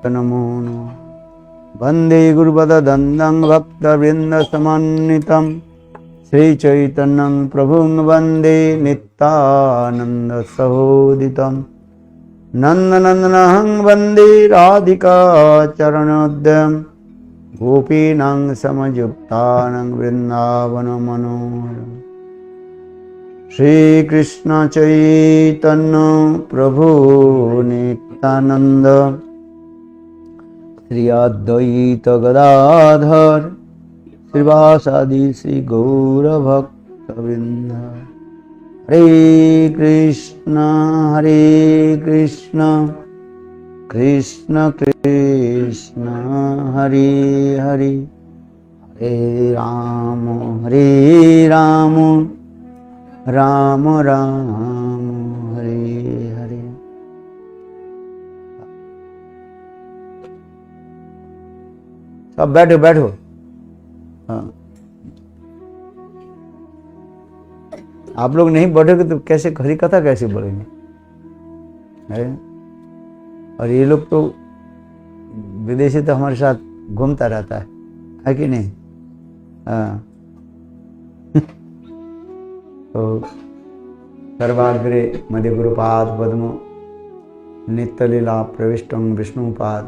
नमो नमः। वंदे गुरुपदद्वन्द्वं भक्तवृन्दसमन्वितं श्रीचैतन्यं प्रभुं वन्दे नित्यानन्दसहोदितं। नन्दनन्दनं वन्दे राधिका चरणोदयं गोपीनां समयुक्तानां वृन्दावनमनोहरम्। श्री कृष्ण चैतन्य प्रभु नित्यानंद श्री अद्वैत गदाधर श्रीवासादि श्री गौरभक्तवृंद। हरे कृष्ण कृष्ण कृष्ण हरे हरे, हरे राम राम राम हरे हरे। सब बैठो बैठो। हाँ, आप लोग नहीं बैठोगे तो कैसे हरी कथा कैसे बोलेंगे है? और ये लोग तो विदेशी तो हमारे साथ घूमता रहता है कि नहीं? हाँ तो सर्वाग्रे मध्य गुरुपाद पद्म नित्यलीला प्रविष्टं विष्णुपाद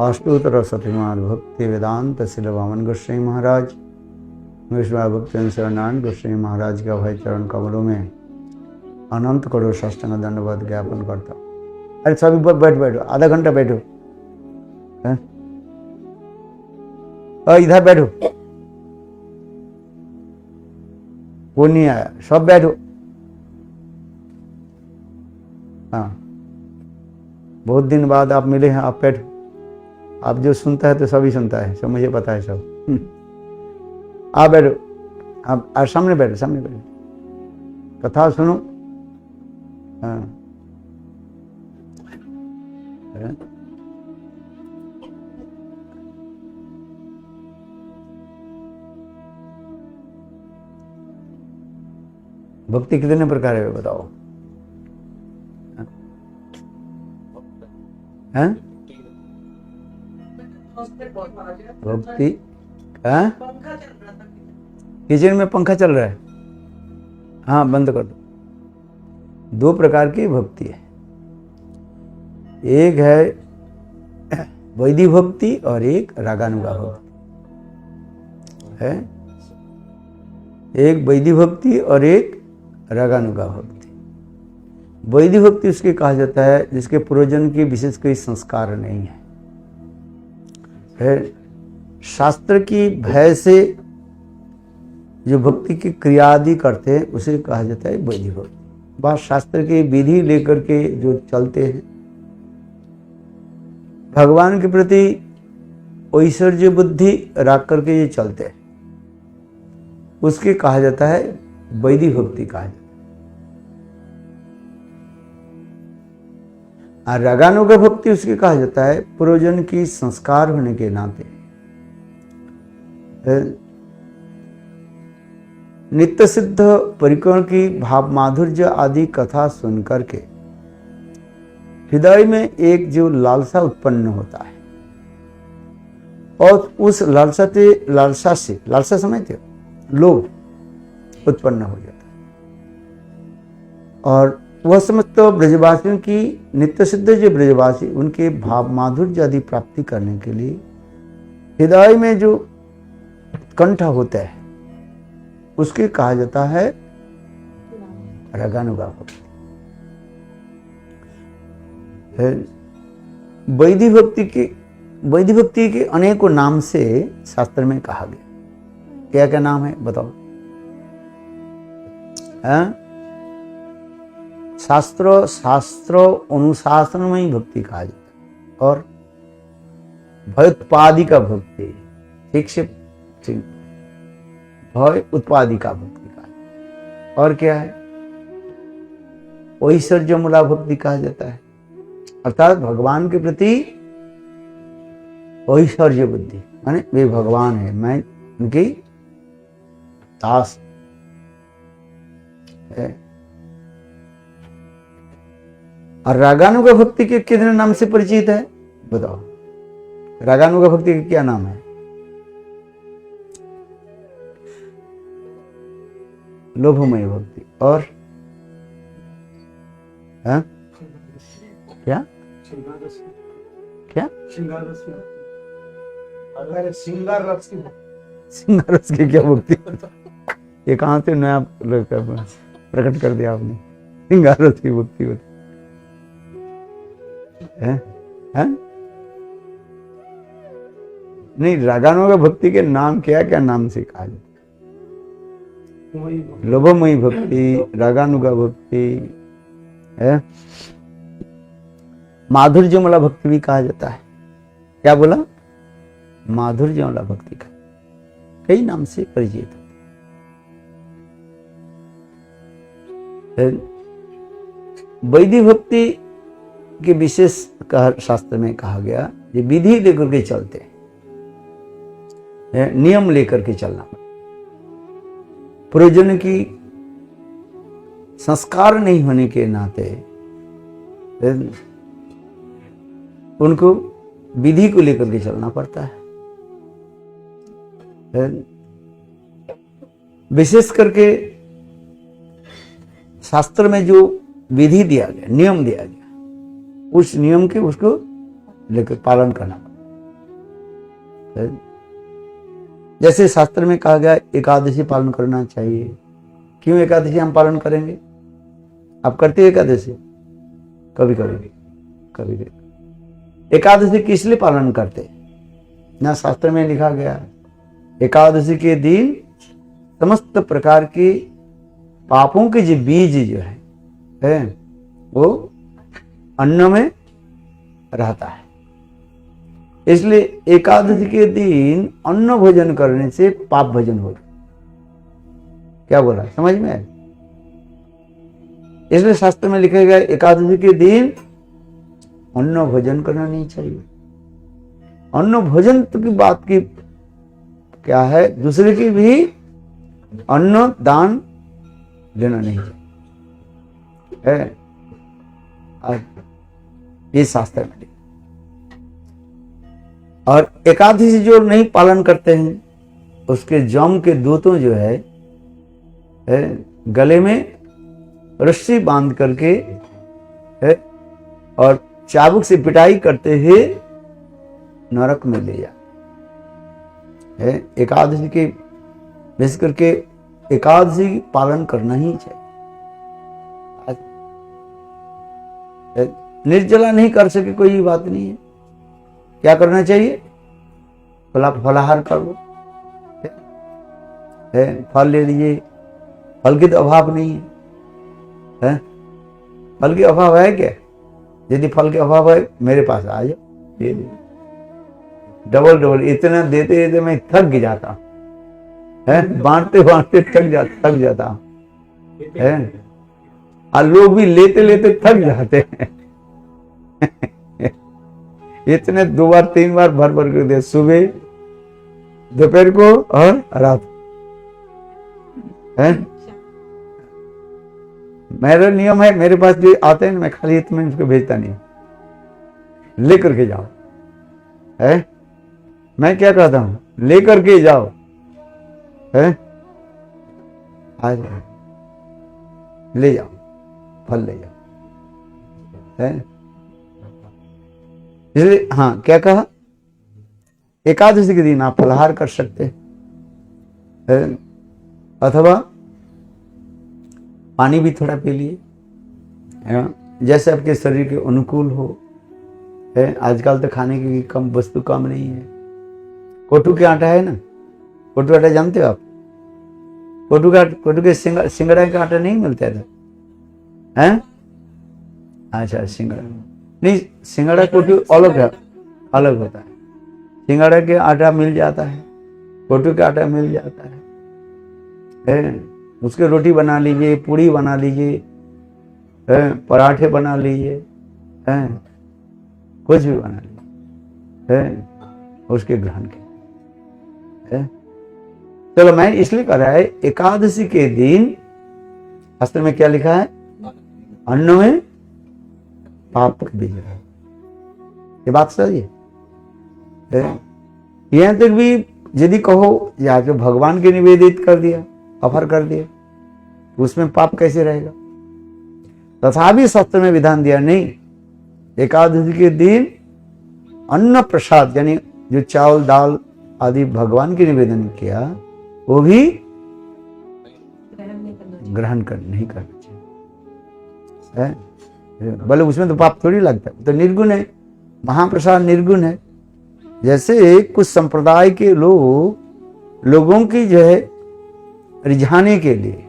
अष्टोत्तर शतमाद भक्ति वेदांत शिल वामन गोस्वामी महाराज विष्णु भक्ति शरणान गोस्वामी महाराज के अभय चरण कमलों में अनंत करोड़ साष्टांग दंडवत ज्ञापन करता हूँ। अरे सभी बैठो, आधा घंटा बैठो, इधर बैठो, वो नहीं आया, सब बैठो। हाँ, बहुत दिन बाद आप मिले हैं, आप बैठो। आप जो सुनता है तो सभी सुनता है, सब मुझे पता है सब। आप बैठो, आप सामने बैठो, सामने बैठो, कथा सुनो। हाँ भक्ति कितने प्रकार है बताओ? हैं? भक्ति किचन में पंखा चल रहा है। हाँ बंद कर दो। दो प्रकार की भक्ति है, एक है वैदिक भक्ति और एक रागानुगा भक्ति है। एक वैदिक भक्ति और एक रागानुगा भक्ति। वैदिक भक्ति उसके कहा जाता है जिसके पूर्वजन्म के विशेष कोई संस्कार नहीं है। शास्त्र की भय से जो भक्ति की क्रिया आदि करते हैं उसे कहा जाता है वैदिक भक्ति। बस शास्त्र की विधि लेकर के जो चलते हैं, भगवान के प्रति ऐश्वर्य बुद्धि रख करके ये चलते हैं, उसके कहा जाता है वैदिक भक्ति कहा जाता है। और रागानुगा भक्ति उसकी कहा जाता है पूर्वजन्म की संस्कार होने के नाते नित्य सिद्ध परिकर की भाव माधुर्य आदि कथा सुन करके हृदय में एक जो लालसा उत्पन्न होता है और उस लालसा से समझते हो, लोभ उत्पन्न हो जाता है। और वह समस्त ब्रजवासियों की नित्य सिद्ध जो ब्रजवासी उनके भाव माधुर्य आदि प्राप्ति करने के लिए हृदय में जो उत्कंठा होता है उसके कहा जाता है रागानुगा भक्ति। वैदिक भक्ति के अनेकों नाम से शास्त्र में कहा गया। क्या क्या नाम है बताओ? शास्त्र अनुशासन में ही भक्ति कहा जाता है। और भयोत्पादी का भक्ति, ठीक से ठीक, भय उत्पादी का भक्ति कहा जाता है। और क्या है? ऐश्वर्य मूला भक्ति कहा जाता है, अर्थात भगवान के प्रति ऐश्वर्य बुद्धि, माने वे भगवान है, मैं उनकी दास है। और रागानुगा भक्ति के कितने नाम से परिचित है? बताओ, रागानुगा भक्ति का क्या नाम है? लोभमय भक्ति। और हाँ? क्या क्या? श्रृंगार रस की सिंगार रस की क्या भक्ति? ये कहाँ से नया प्रकट कर दिया आपने? सिंगार रस की भक्ति होती है? नहीं, रागानुगा भक्ति के नाम क्या क्या नाम से कहा जाता है? लोभमयी भक्ति, रागानुगा भक्ति है, माधुर्यमला भक्ति भी कहा जाता है। क्या बोला? माधुर्यमला भक्ति का कई नाम से परिचित है। वैदिक भक्ति के विशेष शास्त्र में कहा गया, ये विधि लेकर के चलते हैं, नियम लेकर के चलना, प्रयोजन की संस्कार नहीं होने के नाते उनको विधि को लेकर के चलना पड़ता है। विशेष करके शास्त्र में जो विधि दिया गया, नियम दिया गया, उस नियम के उसको लेकर पालन करना पड़ता है। जैसे शास्त्र में कहा गया एकादशी पालन करना चाहिए। क्यों एकादशी हम पालन करेंगे? आप करते हैं एकादशी? कभी कभी कभी कभी। एकादशी किस लिए पालन करते? ना शास्त्र में लिखा गया एकादशी के दिन समस्त प्रकार के पापों के जो बीज जो है वो अन्न में रहता है। इसलिए एकादशी के दिन अन्न भोजन करने से पाप भोजन हो जाए। क्या बोला, समझ में आया? इसलिए शास्त्र में लिखा गया एकादशी के दिन अन्न भोजन करना नहीं चाहिए। अन्न भोजन तो की बात की क्या है, दूसरे की भी अन्न दान देना नहीं चाहिए है, ये शास्त्र में। और एकादशी जो नहीं पालन करते हैं उसके जम के दूतों जो है गले में रस्सी बांध करके है और चाबुक से पिटाई करते हुए नरक में ले जा है। एकादशी के विशेष करके एकादशी पालन करना ही चाहिए। निर्जला नहीं कर सके कोई बात नहीं है, क्या करना चाहिए? फलाहार कर लो, फल ले लीजिए। फल की तो अभाव नहीं है, फल की अभाव है क्या? यदि फल के अभाव है मेरे पास आ जाओ, दे दे। डबल इतना देते देते मैं थक जाता है, बांटते बांटते थक जाता है। और लोग भी लेते लेते थक जाते हैं। इतने 2 बार 3 बार भर भर कर दे, सुबह दोपहर को और रात है। मेरा नियम है, मेरे पास जो आते हैं मैं खाली इतना उसको भेजता नहीं, लेकर के जाओ है। मैं क्या कहता हूं, लेकर के जाओ है, आज ले जाओ, फल ले जाओ है। इसलिए हाँ, क्या कहा? एकादशी के दिन आप फलाहार कर सकते हैं, अथवा पानी भी थोड़ा पी लिए, जैसे आपके शरीर के अनुकूल हो है। आजकल तो खाने की कम वस्तु कम नहीं है। कोटू के आटा है ना, कोटू आटा जानते हो आप? कोटू के सिंगड़ा का आटा नहीं मिलता है? अच्छा, सिंगड़ा नहीं, सिंगड़ा कोटू अलग है, अलग होता है। सिंगड़ा के आटा मिल जाता है, कोटू का आटा मिल जाता है। उसके रोटी बना लीजिए, पूड़ी बना लीजिए, पराठे बना लीजिए, कुछ भी बना लीजिए, उसके ग्रहण के। चलो, मैं इसलिए कह रहा है एकादशी के दिन शास्त्र में क्या लिखा है? अन्न में पाप बीज ये बात सही है। यहाँ तक भी यदि कहो या जो भगवान के निवेदित कर दिया, ऑफर कर दिया, तो उसमें पाप कैसे रहेगा? तथापि शास्त्र में विधान दिया नहीं, एकादशी के दिन अन्न प्रसाद यानी जो चावल दाल आदि भगवान के निवेदन किया वो भी ग्रहण नहीं करना चाहिए। बोले उसमें तो पाप थोड़ी लगता है, तो निर्गुण है, महाप्रसाद निर्गुण है। जैसे कुछ संप्रदाय के लोगों की जो है रिझाने के लिए,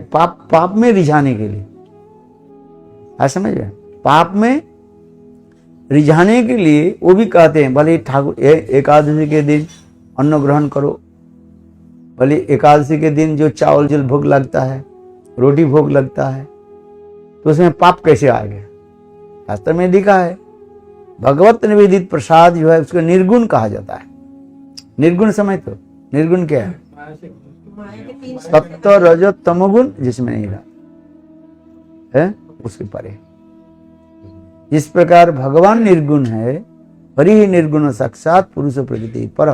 पाप में रिझाने के लिए, समझ गए, पाप में रिझाने के लिए वो भी कहते हैं भले ठाकुर एकादशी के दिन अन्न ग्रहण करो, भले एकादशी के दिन जो चावल जल भोग लगता है, रोटी भोग लगता है, तो उसमें पाप कैसे आ गया? शास्त्र में लिखा है भगवत निवेदित प्रसाद जो है उसको निर्गुण कहा जाता है। निर्गुण समझ तो निर्गुण क्या है? सत्व रजो तमोगुण जिसमें नहीं रहा है उसके परे। जिस प्रकार भगवान निर्गुण है, हरि ही निर्गुण साक्षात पुरुष प्रकृति पर,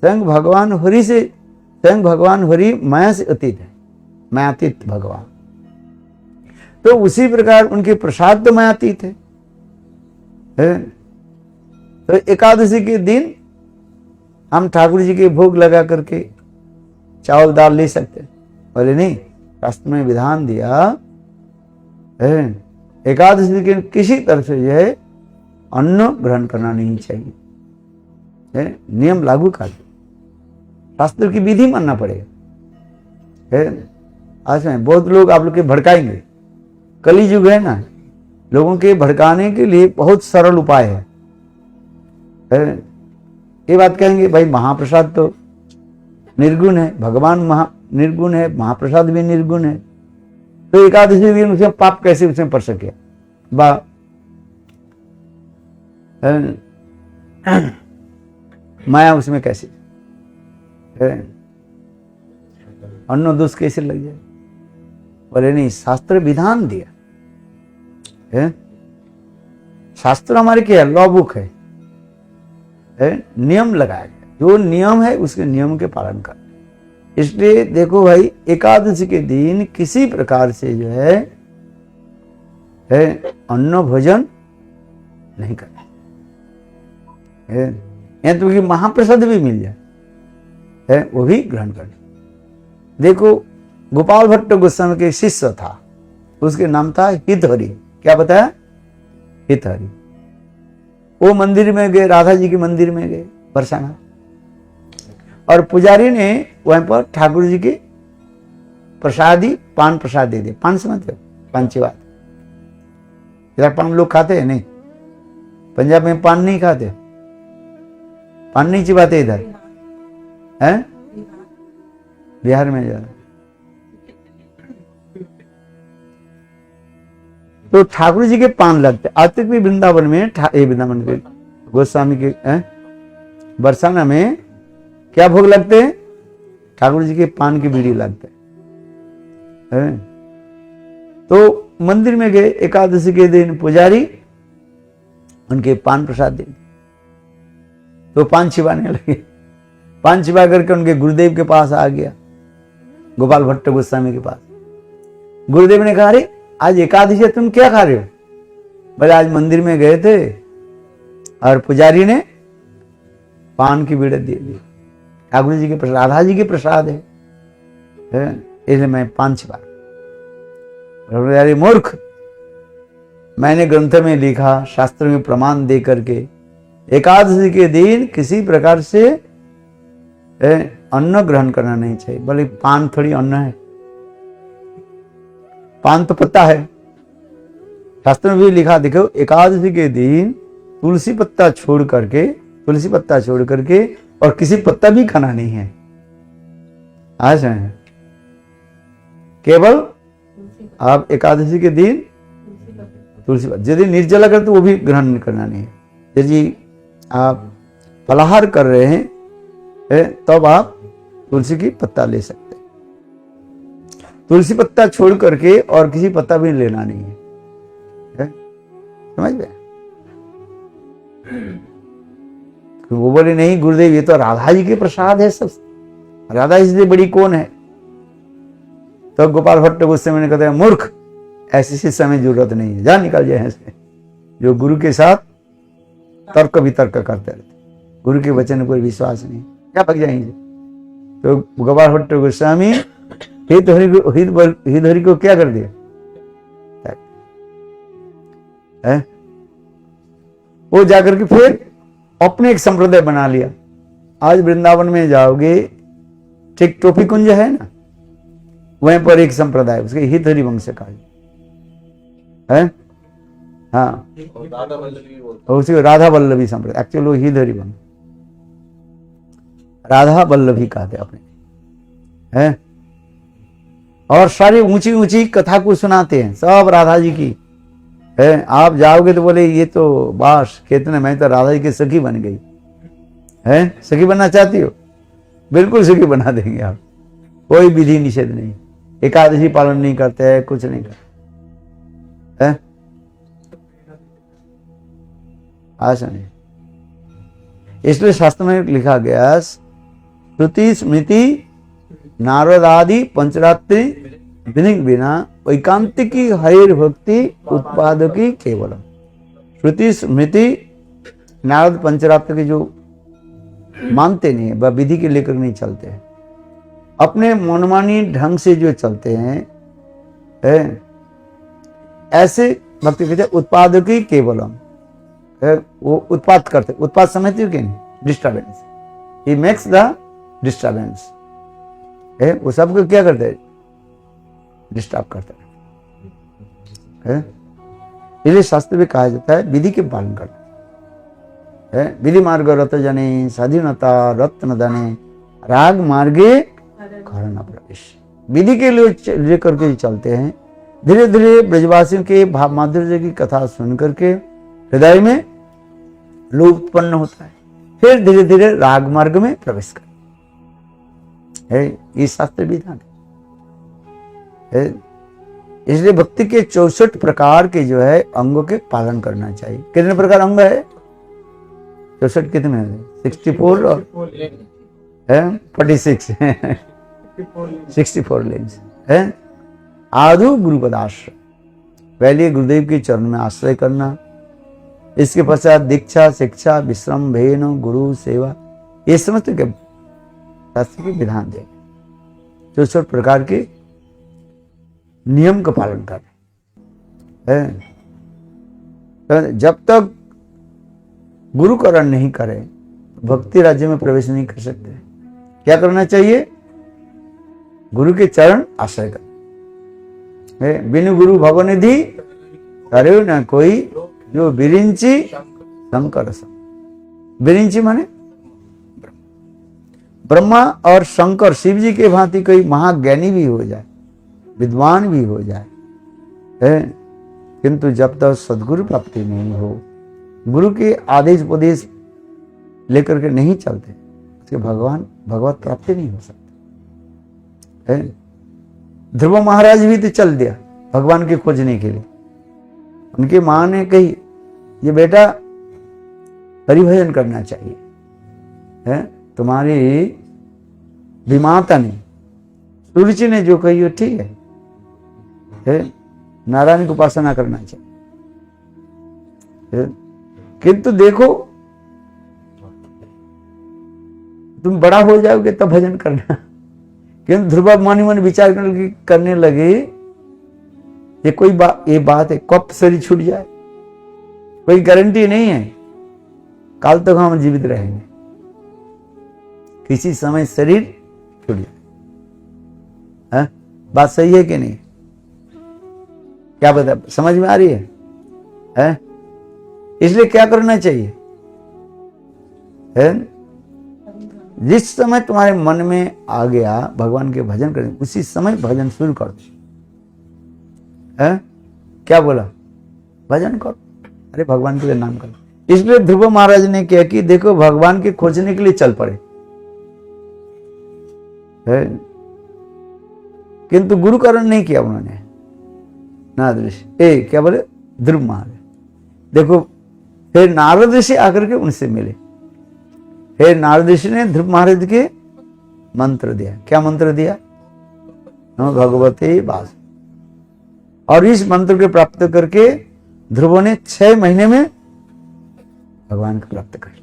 स्वयं भगवान हरि माया से अतीत है, मायातीत भगवान। तो उसी प्रकार उनके प्रसाद तो मायातीत है। तो एकादशी के दिन हम ठाकुर जी के भोग लगा करके चावल दाल ले सकते हैं? बोले नहीं, शास्त्र में विधान दिया एकादशी के किसी तरह से जो है अन्न ग्रहण करना नहीं चाहिए। नियम लागू कर, शास्त्र की विधि मानना पड़ेगा। आज में बहुत लोग आप लोग के भड़काएंगे, कली युग है ना, लोगों के भड़काने के लिए बहुत सरल उपाय है। ये बात कहेंगे भाई महाप्रसाद तो निर्गुण है, भगवान निर्गुण है, महाप्रसाद भी निर्गुण है, तो एकादशी दिन उसमें पाप कैसे उसमें पड़ सके? माया उसमें कैसे? अन्न दोष कैसे लग जाए? बोले नहीं, शास्त्र विधान दिया है। शास्त्र हमारे क्या है? लॉ बुक है, नियम लगाया गया, जो नियम है उसके नियम के पालन कर। इसलिए देखो भाई, एकादशी के दिन किसी प्रकार से जो है अन्न भोजन नहीं करना है। तो कि महाप्रसाद भी मिल जाए वो भी ग्रहण करना। देखो गोपाल भट्ट गोस्वामी के शिष्य था, उसके नाम था हितहरि। क्या बताया? हितहरि। वो मंदिर में गए, राधा जी के मंदिर में गए बरसाना, और पुजारी ने वहां पर ठाकुर जी के प्रसादी पान प्रसाद दे दिया। पान समझते हो? पान चिबाते। इधर पान लोग खाते हैं नहीं, पंजाब में पान नहीं खाते, पान नहीं चिबाते इधर है, बिहार में जा। तो ठाकुर जी के पान लगते। आज तक भी वृंदावन में वृंदावन के गोस्वामी के बरसाना में क्या भोग लगते हैं? ठाकुर जी के पान की बीड़ी लगते हैं। तो मंदिर में गए एकादशी के दिन, पुजारी उनके पान प्रसाद दे, तो पान छिपाने लगे। पान छिपा करके उनके गुरुदेव के पास आ गया, गोपाल भट्ट गोस्वामी के पास। गुरुदेव ने कहा, अरे आज एकादशी तुम क्या खा रहे हो? बोले आज मंदिर में गए थे और पुजारी ने पान की बीड़ी दे दी। ठाकुर जी के प्रसाद, राधा जी के प्रसाद है, इसलिए मैं पान छिपा। अरे मूर्ख, मैंने ग्रंथ में लिखा, शास्त्र में प्रमाण दे करके एकादशी के दिन किसी प्रकार से अन्न ग्रहण करना नहीं चाहिए। बोले पान थोड़ी अन्न है, पान तो पत्ता है। शास्त्र में भी लिखा, देखो एकादशी के दिन तुलसी पत्ता छोड़ करके और किसी पत्ता भी खाना नहीं है। आज है केवल आप एकादशी के दिन तुलसी पत्ता, यदि निर्जला कर तो वो भी ग्रहण करना नहीं है। यदि आप फलाहार कर रहे हैं तब आप तुलसी की पत्ता ले सकते हैं। तुलसी पत्ता छोड़ करके और किसी पत्ता भी लेना नहीं है, समझ गए? वो बोले नहीं गुरुदेव, ये तो राधा जी के प्रसाद है सब, राधा इसलिए बड़ी कौन है? तो गोपाल भट्ट गुस्से में कहते हैं, मूर्ख, ऐसी शिष्य में जरूरत नहीं है, जा निकल जाए ऐसे। जो गुरु के साथ तर्क वितर्क करते रहते, गुरु के वचन पर विश्वास नहीं, क्या पक जाएंगे। तो गोपाल भट्ट गोस्वामी हित हरि को क्या कर दिया है? वो जाकर के फिर अपने एक संप्रदाय बना लिया। आज वृंदावन में जाओगे, ठीक टोपी कुंज है ना, वहीं पर एक संप्रदाय, उसके हित हरि वंश का है। हाँ, उसी राधा वल्लभी संप्रदाय, एक्चुअली वो हित हरि वंश, राधा वल्लभी कहते अपने है। और सारी ऊंची ऊंची कथा को सुनाते हैं, सब राधा जी की है। आप जाओगे तो बोले ये तो बास कितने, मैं तो राधा जी की सखी बन गई है। सखी बनना चाहती हो? बिल्कुल सखी बना देंगे आप, कोई विधि निषेध नहीं, एकादशी पालन नहीं करते हैं, कुछ नहीं करते है। आशा नहीं, इसलिए शास्त्र में लिखा गया, श्रुति स्मृति नारद आदि पंचरात्रि विनिग बिना वैकांतिकी हरिर भक्ति उत्पादकी केवलम। श्रुति स्मृति नारद पंचरात्र के जो मानते नहीं है, वह विधि के लेकर नहीं चलते हैं, अपने मनमानी ढंग से जो चलते हैं ऐसे भक्ति कहते हैं उत्पादकी केवलम। वो उत्पाद करते, उत्पाद समझते हो कि नहीं? Disturbance, he makes the disturbance. वो सबको क्या करते हैं? डिस्टर्ब करते हैं। इसलिए शास्त्र में कहा जाता है विधि के पालन करना है। विधि मार्ग रत जने स्वाधीनता रत्न दने राग मार्गे कर्ण प्रवेश। विधि के लिए लेकर के चलते हैं। धीरे धीरे ब्रजवासियों के भाव माधुर्य की कथा सुन करके हृदय में लोभ उत्पन्न होता है, फिर धीरे धीरे राग मार्ग में प्रवेश कर है। ये शास्त्र विधान है। इसलिए भक्ति के 64 प्रकार के जो है अंगों के पालन करना चाहिए। कितने प्रकार अंग है? 64 कितने है? 64 और 46 64 लिंग्स है। आदु गुरुपदाश्रय, पहले गुरुदेव के चरण में आश्रय करना, इसके पश्चात दीक्षा शिक्षा विश्रम भेन गुरु सेवा, ये समस्त के शास्त्र के विधान दे। 64 प्रकार के नियम का पालन करें है। जब तक गुरुकरण नहीं करे भक्ति राज्य में प्रवेश नहीं कर सकते। क्या करना चाहिए? गुरु के चरण आश्रय कर। बिनु गुरु भवनिधि करे न कोई, जो बिरिंची शंकर सम। बिरिंची माने ब्रह्मा और शंकर, शिव जी के भांति कोई महाज्ञानी भी हो जाए, विद्वान भी हो जाए है, किंतु जब तक सदगुरु प्राप्ति नहीं हो, गुरु के आदेश उपदेश लेकर के नहीं चलते, उसके भगवत प्राप्ति नहीं हो सकती है। ध्रुव महाराज भी तो चल दिया भगवान के खोजने के लिए। उनकी मां ने कही, ये बेटा हरिभजन करना चाहिए है। तुम्हारी विमाता ने, तुलसी ने जो कही वो ठीक है, नारायण की उपासना करना चाहिए। किंतु देखो तुम बड़ा हो जाओगे तब भजन करना। किंतु ध्रुव मन मन विचार करने लगे, ये कोई ये बात है, कब शरीर छूट जाए, कोई गारंटी नहीं है काल तक हम जीवित रहेंगे, किसी समय शरीर छूट जाए। बात सही है कि नहीं? क्या बता, समझ में आ रही है? इसलिए क्या करना चाहिए है? जिस समय तुम्हारे मन में आ गया भगवान के भजन करने, उसी समय भजन शुरू कर दो। क्या बोला? भजन करो, अरे भगवान के लिए नाम करो। इसलिए ध्रुव महाराज ने क्या कि देखो भगवान के खोजने के लिए चल पड़े है, किंतु गुरुकरण नहीं किया उन्होंने ना दृश्य। क्या बोले ध्रुव महाराज? देखो फिर नारद ऋषि आकर के उनसे मिले। फिर नारद ऋषि ने ध्रुव महाराज के मंत्र दिया। क्या मंत्र दिया? नमो भगवते वासुदेवाय। और इस मंत्र को प्राप्त करके ध्रुव ने 6 महीने में भगवान को प्राप्त कर लिया।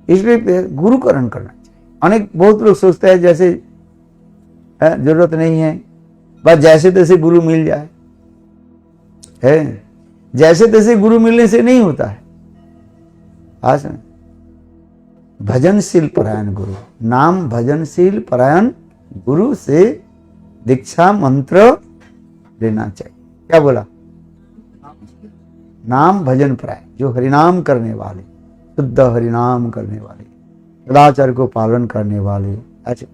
इसलिए गुरुकरण करना चाहिए। बहुत लोग सोचते हैं जैसे जरूरत नहीं है, बस जैसे तैसे गुरु मिल जाए। जैसे तैसे गुरु मिलने से नहीं होता है। आज भजनशील परायण गुरु, नाम भजनशील परायण गुरु से दीक्षा मंत्र लेना चाहिए। क्या बोला? नाम भजन परायण, जो हरिनाम करने वाले, शुद्ध हरिनाम करने वाले, सदाचार को पालन करने वाले। अच्छा,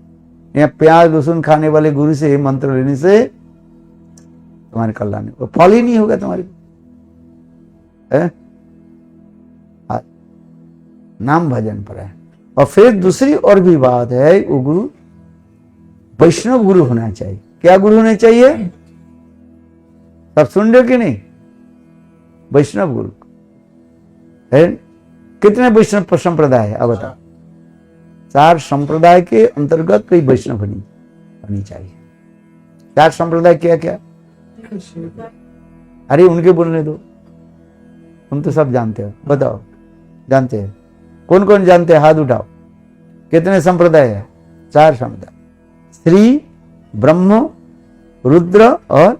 यहाँ प्याज लहसुन खाने वाले गुरु से मंत्र लेने से तुम्हारे कल्याण, वो फल ही नहीं होगा तुम्हारे। नाम भजन परायण। और फिर दूसरी और भी बात है, वो गुरु वैष्णव गुरु होना चाहिए। क्या गुरु होना चाहिए? सब सुन रहे कि नहीं? वैष्णव गुरु है। कितने वैष्णव संप्रदाय है? अब बताओ। 4 संप्रदाय के अंतर्गत कोई वैष्णव होनी चाहिए। 4 संप्रदाय क्या क्या? अरे उनके बोलने दो, तुम तो सब जानते हो। बताओ, जानते हैं? कौन कौन जानते हैं? हाथ उठाओ। कितने संप्रदाय है? 4 संप्रदाय, श्री, ब्रह्म, रुद्र और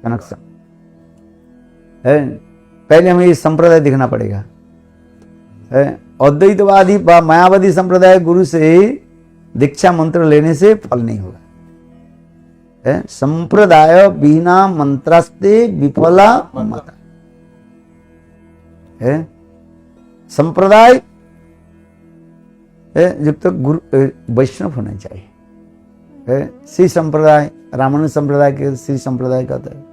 कनक है। पहले हमें ये संप्रदाय दिखना पड़ेगा। अद्वैतवादी व मायावादी संप्रदाय गुरु से दीक्षा मंत्र लेने से फल नहीं होगा। संप्रदाय बिना मंत्रास्ते विफला मता। संप्रदाय जब तक गुरु वैष्णव होना चाहिए। श्री संप्रदाय, रामानुज संप्रदाय के श्री संप्रदाय कहता है।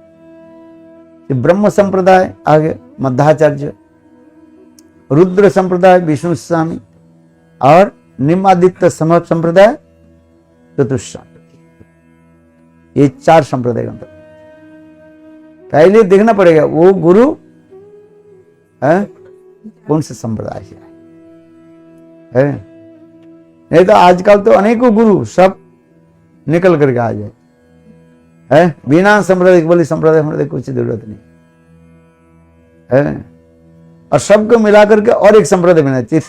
ब्रह्म संप्रदाय आगे मध्वाचार्य, रुद्र संप्रदाय विष्णु स्वामी और निमादित्य समर्थ संप्रदाय चतुस्वामी। ये 4 संप्रदाय का अंतर पहले देखना पड़ेगा। वो गुरु कौन से संप्रदाय से है। नहीं तो आजकल तो अनेकों गुरु सब निकल करके आ जाए। बिना संप्रदाय बोले संप्रदाय होने की कुछ जरूरत नहीं है। और सबको मिला करके और एक संप्रदाय बना चाहिए।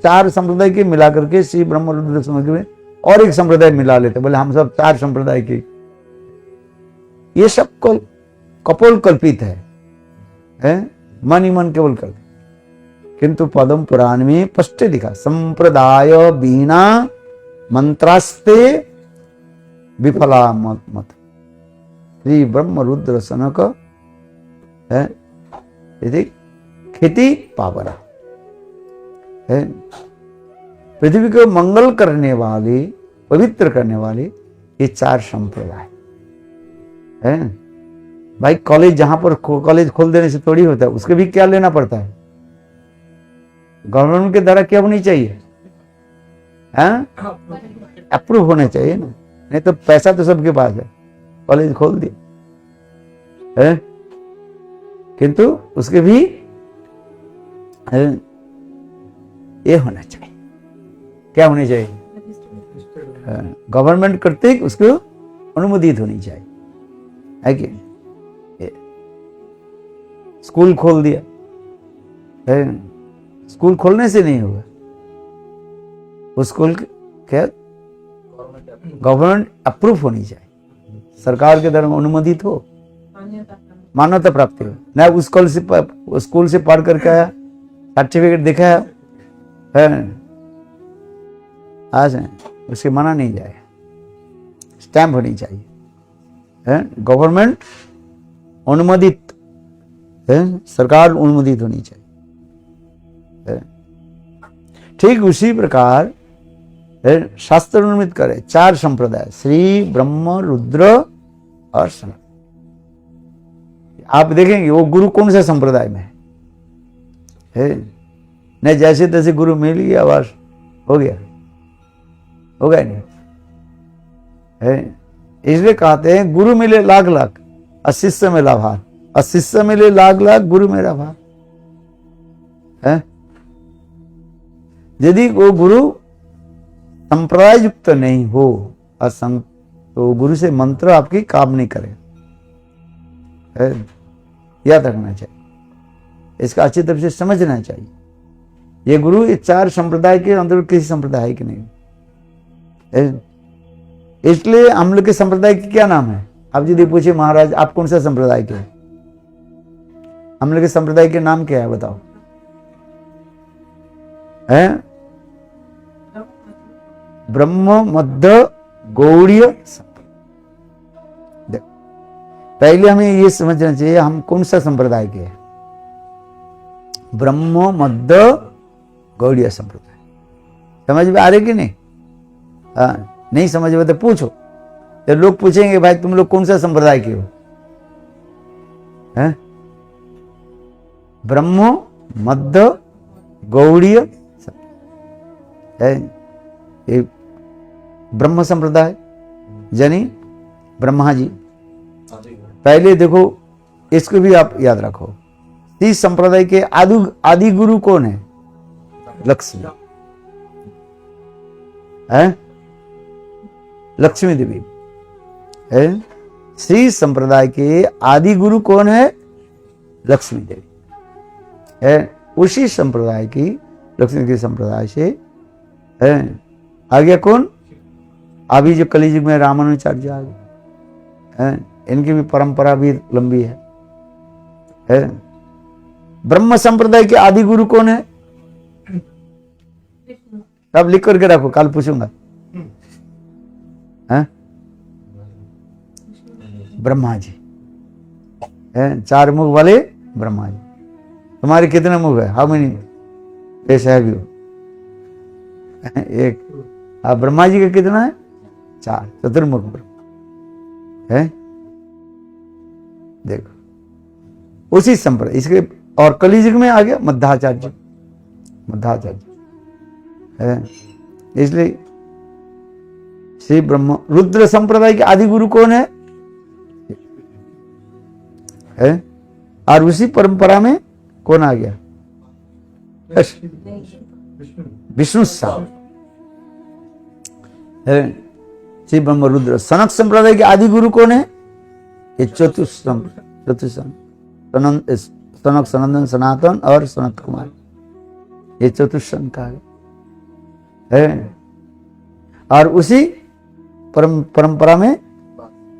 4 संप्रदाय के मिला करके श्री ब्रह्म रुद्र समग्र में और एक संप्रदाय मिला लेते, बोले हम सब 4 संप्रदाय के। ये सब कपोल कल्पित है, मन ही मन केवल कल्पित। किंतु पद्म पुराण में स्पष्ट दिखा, संप्रदाय बिना मंत्रास्ते विफला मत। श्री ब्रह्म रुद्र सनक यदि खेती पावना है। पृथ्वी को मंगल करने वाले, पवित्र करने वाले ये 4 संप्रदाय है। भाई कॉलेज जहां पर कॉलेज खोल देने से थोड़ी होता है, उसके भी क्या लेना पड़ता है? गवर्नमेंट के द्वारा क्या होनी चाहिए? अप्रूव होने चाहिए ना। नहीं तो पैसा तो सबके पास है, कॉलेज खोल दिया, किंतु उसके भी ये होना चाहिए। क्या होनी चाहिए? गवर्नमेंट करते उसको अनुमोदित होनी चाहिए, है कि? स्कूल खोल दिया, स्कूल खोलने से नहीं होगा। उस स्कूल क्या गवर्नमेंट अप्रूव होनी चाहिए, सरकार के द्वारा अनुमोदित हो, मान्यता प्राप्ति हो। ना उस स्कूल से पढ़ करके आया, सर्टिफिकेट दिखाया है, आज उसके माना नहीं जाएगा, स्टैम्प होनी चाहिए, गवर्नमेंट अनुमोदित है, सरकार अनुमोदित होनी चाहिए। ठीक उसी प्रकार शास्त्र अनुमित करे 4 संप्रदाय, श्री ब्रह्म रुद्र और सनत। आप देखेंगे वो गुरु कौन से संप्रदाय में है। नहीं जैसे तैसे गुरु मिल गया बस हो गया, होगा नहीं है। इसलिए कहते हैं गुरु मिले लाख लाख और शिष्य में लाभार, और शिष्य मिले लाख लाख गुरु मेरा भार। है? यदि वो गुरु संप्रदाय युक्त नहीं हो तो गुरु से मंत्र आपकी काम नहीं करे, याद रखना चाहिए, इसका अच्छी तरह से समझना चाहिए। ये गुरु ये 4 संप्रदाय के अंदर किसी संप्रदाय के नहीं है। इसलिए हम लोग के संप्रदाय की क्या नाम है? आप यदि पूछे महाराज आप कौन सा संप्रदाय के हैं, हम लोग के संप्रदाय के नाम क्या है बताओ? है ब्रह्म मध्य गौड़ीय। पहले हमें ये समझना चाहिए हम कौन सा संप्रदाय के हैं। ब्रह्म मध्य गौड़ीय संप्रदाय। समझ में आ रही कि नहीं? नहीं समझ में तो पूछो। तो लोग पूछेंगे भाई तुम लोग कौन सा संप्रदाय के हो? हैं? ब्रह्म मध्य गौड़ीय है। ये ब्रह्म संप्रदाय यानी ब्रह्मा जी। पहले देखो इसको भी आप याद रखो। इस संप्रदाय के आदि गुरु कौन है? लक्ष्मी है, लक्ष्मी देवी है। श्री संप्रदाय के आदि गुरु कौन है? लक्ष्मी देवी है। उसी संप्रदाय की लक्ष्मी के संप्रदाय से है आ गया कौन? अभी जो कलियुग में रामानुजाचार्य आ गए हैं, इनकी भी परंपरा भी लंबी है। ब्रह्म संप्रदाय के आदि गुरु कौन है? अब लिख करके रखो, कल पूछूंगा। है ब्रह्मा जी है, 4 मुख वाले ब्रह्मा जी। तुम्हारे कितने मुख है? How many face have you? एक। ब्रह्मा जी का कितना है? 4, चतुर्मुख ब्रह्मा है। देखो उसी संप्रदाय इसके। और कलियुग में आ गया मध्वाचार्य है। इसलिए श्री ब्रह्म रुद्र संप्रदाय के आदि गुरु कौन है? और उसी परंपरा में कौन आ गया? विष्णु साहब है। श्री ब्रह्म रुद्र। सनक संप्रदाय के आदि गुरु कौन है? ये सनक, सनंदन, सनातन और सनत कुमार, ये चतुष्सन का है। और उसी परंपरा में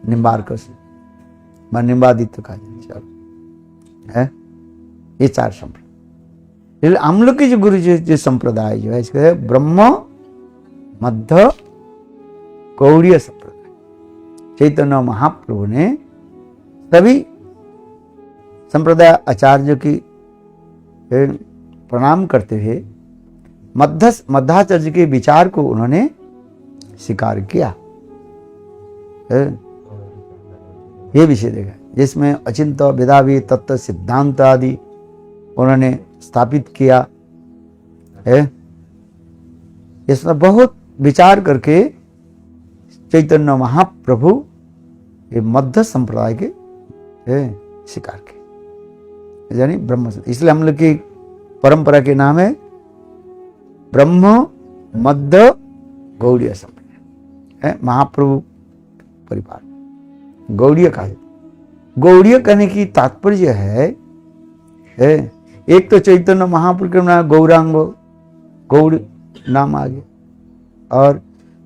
निम्बार्क निम्बादित्य का है। ये 4 संप्रदाय। हम लोग के जो गुरु जो संप्रदाय जो है इसका ब्रह्म मध्य गौड़ीय संप्रदाय। चैतन्य महाप्रभु ने सभी संप्रदाय आचार्य की प्रणाम करते हुए मध्वाचार्य के विचार को उन्होंने स्वीकार किया। ये विषय देखा जिसमें अचिंत्य वेदावी तत्व सिद्धांत आदि उन्होंने स्थापित किया है। इसमें बहुत विचार करके चैतन्य महाप्रभु ये मध्य संप्रदाय के स्वीकार किए, यानी ब्रह्म। इसलिए हम लोग की परंपरा के नाम है ब्रह्म मध्य गौड़ीय संप्रदाय है। महाप्रभु परिवार गौड़ीय कहा जाता। गौड़ीय कहने की तात्पर्य है एक तो चैतन्य महाप्रभु के नाम गौरांग गौड़ नाम आ गया, और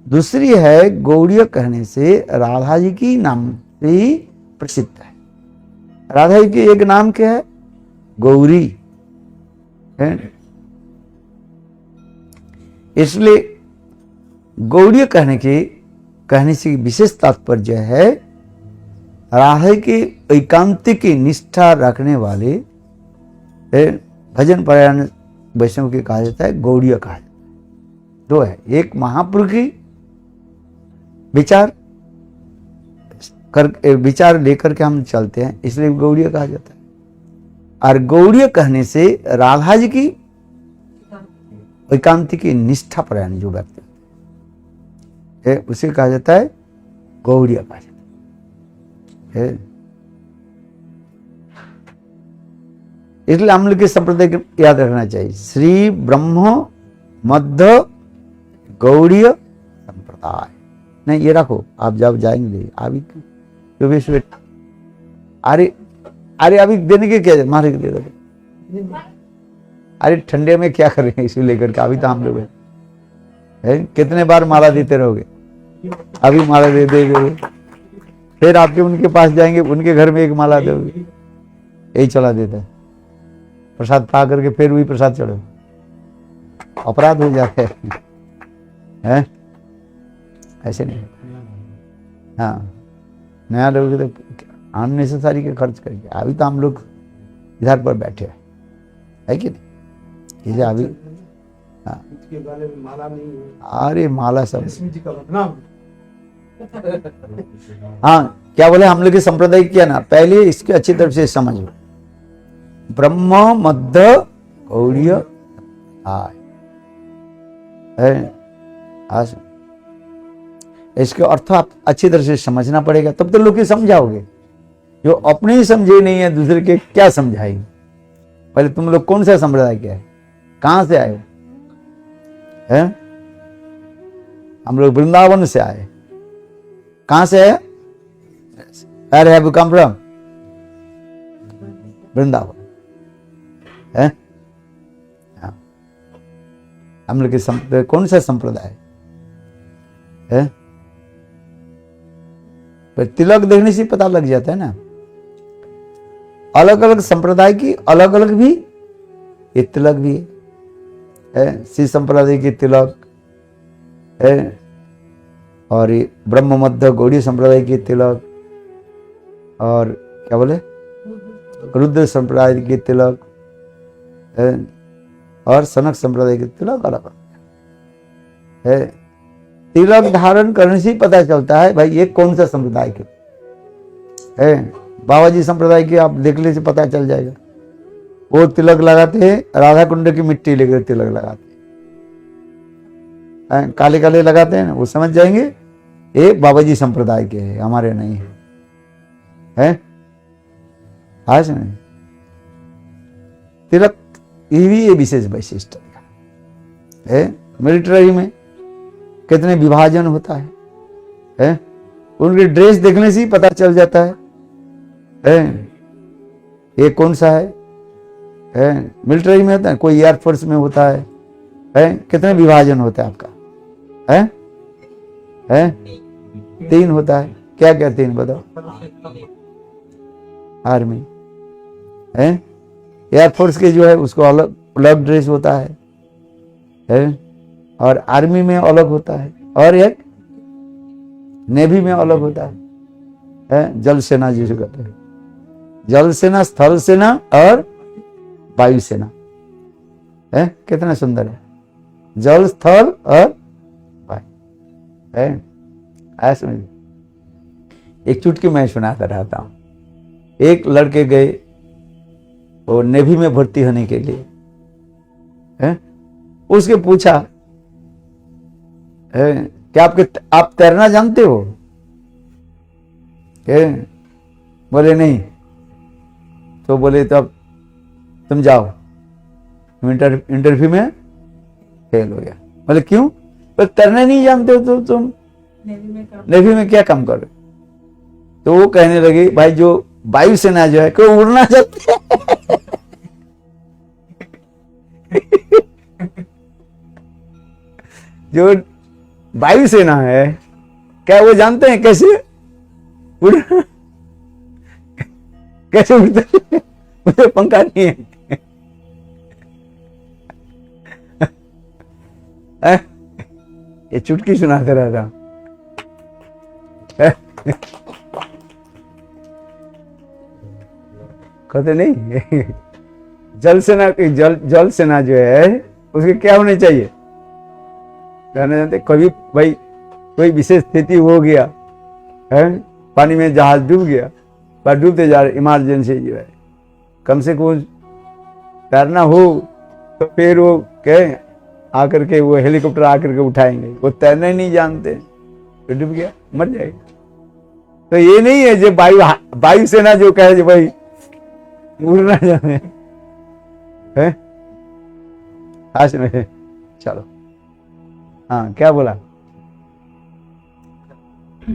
दूसरी है गौड़ीय कहने से राधा जी की नाम से ही प्रसिद्ध है। राधा जी की एक नाम क्या है? गौरी है। इसलिए गौड़ीय कहने से विशेष तात्पर्य है राधा के एकांतिक निष्ठा रखने वाले भजन परायण वैष्णव के कहा जाता है गौड़ीय कहा जाता है। 2 है, एक महापुरुष की विचार लेकर के हम चलते हैं इसलिए गौड़ीय कहा जाता है। और गौड़ीय कहने से राधा जी की एकांतिक निष्ठा परायण जो व्यक्ति है उसे कहा जाता है गौड़ीय कहा जाता है। इसलिए हम लोग के संप्रदाय को याद रखना चाहिए, श्री ब्रह्म मध्य गौड़ीय संप्रदाय। नहीं ये रखो, आप जब जाएंगे अभी क्यों अरे अरे अभी देने के क्या मारे के दे दो। अरे ठंडे में क्या करेंगे इसे लेकर के, अभी तो हम लोग हैं, कितने बार माला देते रहोगे, अभी माला दे दे फिर आपके उनके पास जाएंगे, उनके घर में एक माला दोगे, यही चला देता है। प्रसाद पा करके फिर वही प्रसाद चढ़ो, अपराध हो जाता है? ऐसे नहीं। हाँ नया लोग तो अननेसेसरी के खर्च करके, अभी तो हम लोग इधर पर बैठे है कि नहीं, इसे अभी हाँ इसके गले में माला नहीं है। अरे माला सब लक्ष्मी जी का बदनाम। हाँ क्या बोले हम लोग के संप्रदाय किया ना, पहले इसके अच्छी तरफ से समझो, ब्रह्म मध्य गौड़ीय आज इसके अर्थ आप अच्छी तरह से समझना पड़ेगा, तब तो लोग समझाओगे। जो अपने ही समझे नहीं है दूसरे के क्या समझाएंगे। पहले तुम लोग कौन सा संप्रदाय के है, कहां से आए हैं? हम लोग वृंदावन से आए। कहां से आए? Where have you come from? Vrindavan है। हम लोग के संप्रदाय कौन सा संप्रदाय है? पर तिलक देखने से पता लग जाता है ना, अलग अलग संप्रदाय की अलग अलग भी ये तिलक भी है। श्री संप्रदाय की तिलक है, और ये ब्रह्म मध्य गौड़ी संप्रदाय की तिलक, और क्या बोले रुद्र संप्रदाय की तिलक है, और सनक संप्रदाय की तिलक अलग है। तिलक धारण करने से पता चलता है भाई ये कौन सा संप्रदाय के है। बाबा जी संप्रदाय के आप देखने से पता चल जाएगा, वो तिलक लगाते हैं राधा कुंड की मिट्टी लेकर तिलक लगाते हैं, काले काले लगाते हैं, वो समझ जाएंगे ये बाबा जी संप्रदाय के हैं, हमारे नहीं है। आज नहीं तिलक ये विशेष वैशिष्ट है। मिलिट्री में कितने विभाजन होता है? उनकी ड्रेस देखने से ही पता चल जाता है ये कौन सा है। मिलिट्री में होता है, कोई एयरफोर्स में होता है, कितने विभाजन होता है आपका है? 3 होता है। क्या क्या 3 बताओ? आर्मी है, एयरफोर्स के जो है उसको अलग अलग ड्रेस होता है, और आर्मी में अलग होता है, और एक नेवी में अलग होता है, जल सेना जिसे कहते हैं, जल सेना, स्थल सेना और वायु सेना है। कितना सुंदर है, जल स्थल और वायु है। ऐसे में एक चुटकी मैं सुनाता रहता हूं। एक लड़के गए वो नेवी में भर्ती होने के लिए है, उसके पूछा क्या आप तैरना जानते हो? बोले नहीं। तो बोले तब तुम जाओ, इंटरव्यू में फेल हो गया। बोले क्यों? बोले तैरना नहीं जानते हो तो तुम नेवी में क्या काम करो? तो वो कहने लगे भाई जो वायुसेना जो है कोई उड़ना चाहते हैं जो वायुसेना है क्या वो जानते हैं कैसे उड़ना, कैसे उड़ते? मुझे पंखा नहीं है। ये चुटकी सुनाते रहता कहते नहीं जल सेना जल सेना जो है उसके क्या होने चाहिए कहना जानते? कभी भाई कोई विशेष स्थिति हो गया है, पानी में जहाज डूब गया, पर डूबते जा रहे, इमरजेंसी जो है, कम से कम तैरना हो तो फिर वो कहे आकर के वो हेलीकॉप्टर आकर के उठाएंगे। वो तैरना ही नहीं जानते तो डूब गया, मर जाएगा। तो ये नहीं है जो वायुसेना जो कहे भाई उड़ना जाने, है आज में। चलो हाँ क्या बोला?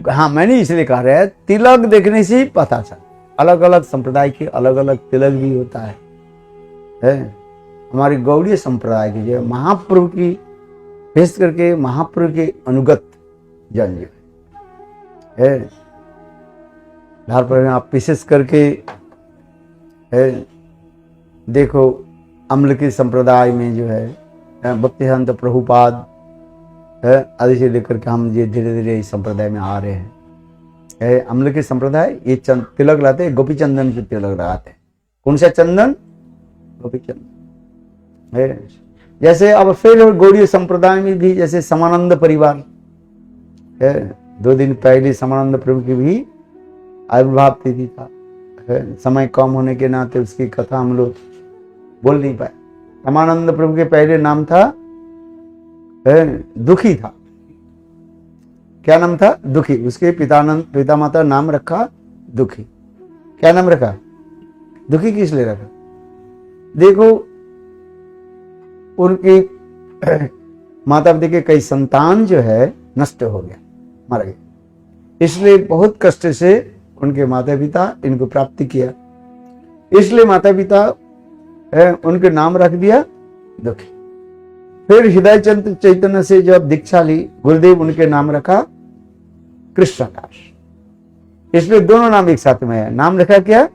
हाँ मैंने इसलिए कहा रहा है, तिलक देखने से ही पता चल, अलग अलग संप्रदाय के अलग अलग तिलक भी होता है। हमारे गौड़ीय संप्रदाय की जो महाप्रभु की, विशेष करके महाप्रभु के अनुगत जन जो है पर आप विशेष करके देखो अम्ल के संप्रदाय में जो है भक्तिसिद्धांत प्रभुपाद आदि से लेकर के हम ये धीरे धीरे इस संप्रदाय में आ रहे हैं। अम्ल के संप्रदाय ये तिलक लाते हैं, गोपी चंदन से तिलक लगाते हैं। कौन सा चंदन? गोपी चंदन। जैसे अब फिर गौड़ीय संप्रदाय में भी जैसे समानंद परिवार है, 2 दिन पहले समानंद प्रभु की भी आविर्भाव तिथि था। समय कम होने के नाते उसकी कथा हम लोग बोल नहीं पाए। समानंद प्रभु के पहले नाम था दुखी था। क्या नाम था? दुखी। उसके पिता माता नाम रखा दुखी। क्या नाम रखा? दुखी किस लिए रखा? देखो उनकी माता पिता के कई संतान जो है नष्ट हो गया, मर गए, इसलिए बहुत कष्ट से उनके माता पिता इनको प्राप्ति किया, इसलिए माता पिता उनके नाम रख दिया दुखी। फिर हृदय चैतन्य से जब दीक्षा ली, गुरुदेव उनके नाम रखा कृष्णदास। इसलिए दोनों नाम एक साथ में है। नाम रखा क्या?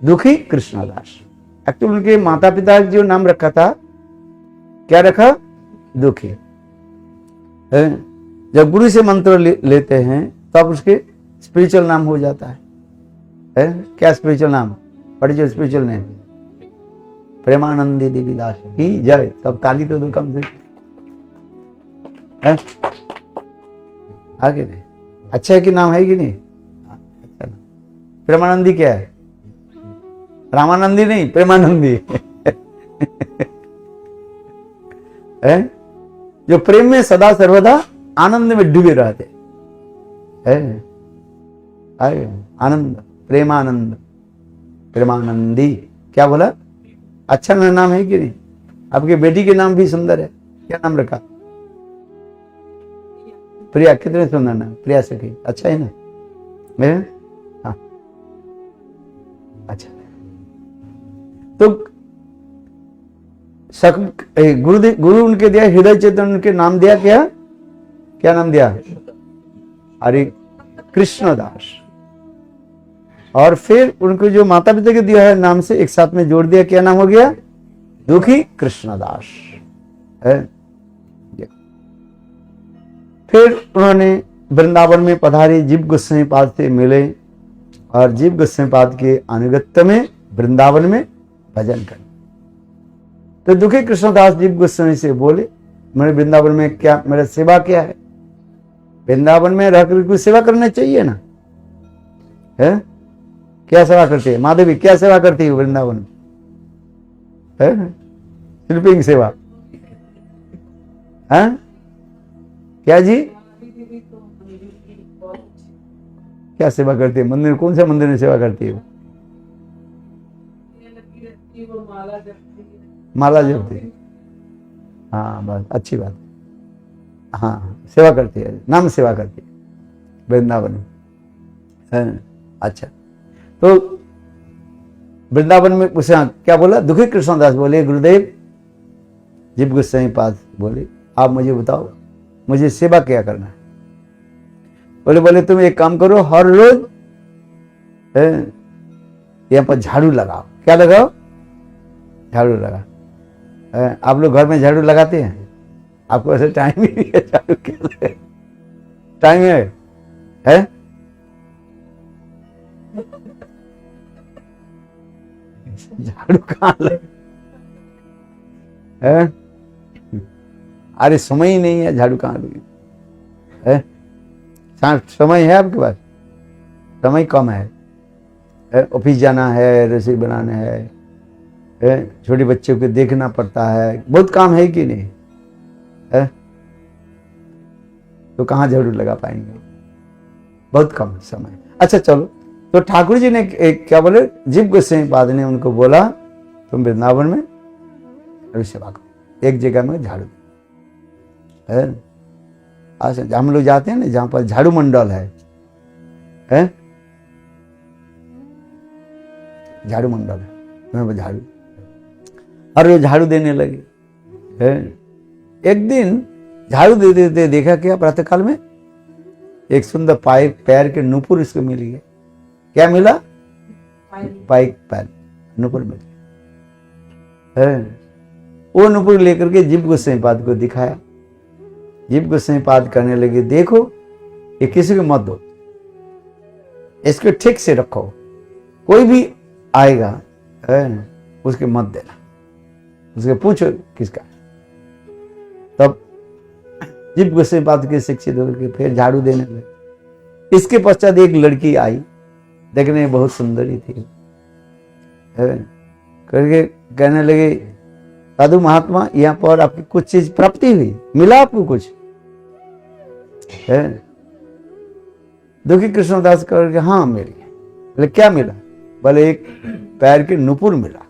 दुखी कृष्णदास। एक्चुअली उनके माता पिता जो नाम रखा था, क्या रखा? दुखी। जब गुरु से मंत्र लेते हैं तब उसके स्पिरिचुअल नाम हो जाता है। क्या स्पिरिचुअल नाम? पढ़िए स्पिरिचुअल नेम। प्रेमानंदी देवीदास की जय। सब ताली तो दो कम से। आगे नहीं अच्छा है कि नाम है कि नहीं? प्रेमानंदी क्या है? रामानंदी नहीं, प्रेमानंदी है जो प्रेम में सदा सर्वदा आनंद में डूबे रहते हैं। आनंद, प्रेमानंद, प्रेमानंदी। क्या बोला? अच्छा नाम है कि नहीं? आपके बेटी के नाम भी सुंदर है। क्या नाम रखा? प्रिया। कितने सुंदर नाम, प्रिया सखी। अच्छा है ना मेरे? हाँ अच्छा। तो गुरु उनके दिया हृदय चेतन, उनके नाम दिया क्या? क्या नाम दिया? हरे कृष्णदास। और फिर उनको जो माता पिता के दिया है नाम से एक साथ में जोड़ दिया, क्या नाम हो गया? दुखी कृष्णदास है। फिर उन्होंने वृंदावन में पधारे, जीव गोस्वामी पाद से मिले और जीव गोस्वामी पाद के अनुगत्य में वृंदावन में भजन कर। तो दुखी कृष्णदास जीव गोस्वामी से बोले, मेरे वृंदावन में क्या मेरा सेवा क्या है? वृंदावन में रहकर कुछ सेवा करना चाहिए ना है? क्या सेवा करती है माधवी? क्या सेवा करती है वृंदावन में? शिल्पिंग सेवा है? क्या जी? क्या सेवा करती है? मंदिर, कौन से मंदिर में सेवा करती है? माला जपती है। हाँ बस अच्छी बात। हाँ सेवा करती है, नाम सेवा करती है वृंदावन में। अच्छा तो वृंदावन में उसे क्या बोला? दुखी कृष्णदास बोले, गुरुदेव जीव गोस्वामी पाद बोले, आप मुझे बताओ मुझे सेवा क्या करना है? बोले तुम एक काम करो, हर रोज यहाँ पर झाड़ू लगाओ। क्या लगाओ? झाड़ू लगा। आप लोग घर में झाड़ू लगाते हैं? आपको ऐसे टाइम ही नहीं है झाड़ू के लिए? टाइम है? झाड़ू कहाँ लगे? अरे समय ही नहीं है, झाड़ू कहाँ लगे? समय है आपके पास? समय कम है। ऑफिस जाना है, रसोई बनाना है, छोटे बच्चों को देखना पड़ता है, बहुत काम है कि नहीं है? तो कहाँ झाड़ू लगा पाएंगे? बहुत कम समय। अच्छा चलो, तो ठाकुर जी ने क्या बोले? जीव गोस्वामी पाद ने उनको बोला तुम वृंदावन में और सेवा करो, एक जगह में झाड़ू है। आज हम लोग जाते हैं ना जहां पर झाड़ू मंडल है? झाड़ू मंडल है, तुम्हें झाड़ू, और वो झाड़ू देने लगे है। एक दिन झाड़ू दे देते देखा क्या प्रातःकाल में एक सुंदर पैर के नुपुर इसको मिल गया। क्या मिला? पैर नुपुर मिल गया है। वो नुपुर लेकर के जीव गोसाईपाद को दिखाया। जीव गोसाईपाद करने लगे, देखो ये किसी को मत दो, इसको ठीक से रखो, कोई भी आएगा है उसके मत देना, उसके पूछो किसका। तब जीव गोसाईपाद के शिक्षित होकर फिर झाड़ू देने लगे। इसके पश्चात एक लड़की आई, देखने में बहुत सुंदरी थी है। करके कहने लगे, साधु महात्मा यहाँ पर आपकी कुछ चीज प्राप्ति हुई, मिला आपको कुछ है? दुखी कृष्णदास करके हाँ मिल गया। बोले क्या मिला? बोले एक पैर के नुपुर मिला।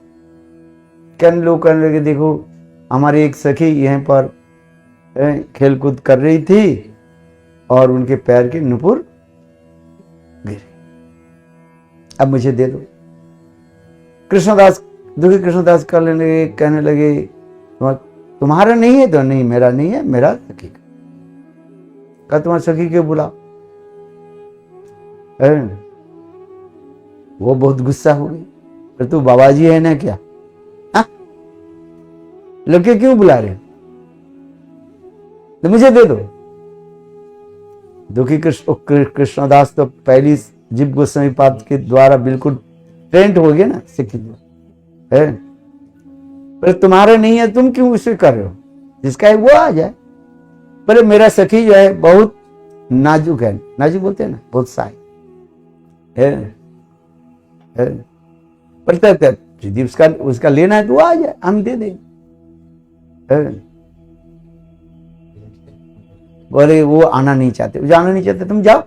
कहने लोग कहने लगे, देखो हमारी एक सखी यहाँ पर खेल कूद कर रही थी और उनके पैर के नुपुर गिरे, अब मुझे दे दो। कृष्णदास दुखी कृष्णदास करने लगे, कहने लगे तुम्हारा नहीं है? तो नहीं मेरा नहीं है, मेरा सखी का। कहा तुम्हारे सखी के बुलाओ। वो बहुत गुस्सा हो गई, फिर तू बाबा जी है ना क्या? लड़के क्यों बुला रहे? तो मुझे दे दो। दुखी कृष्णदास तो पहली जीव गोसाईपाद के द्वारा बिल्कुल ट्रेंड हो गया ना, शिक्षित है। पर तुम्हारा नहीं है, तुम क्यों उसे कर रहे हो? जिसका है वो आ जाए। पर मेरा सखी जो है बहुत नाजुक है, नाजुक बोलते हैं ना, बहुत साई है। पर यदि उसका लेना है तो वो आ जाए, हम दे देंगे। बोले वो आना नहीं चाहते, जाना नहीं चाहते, तुम जाओ।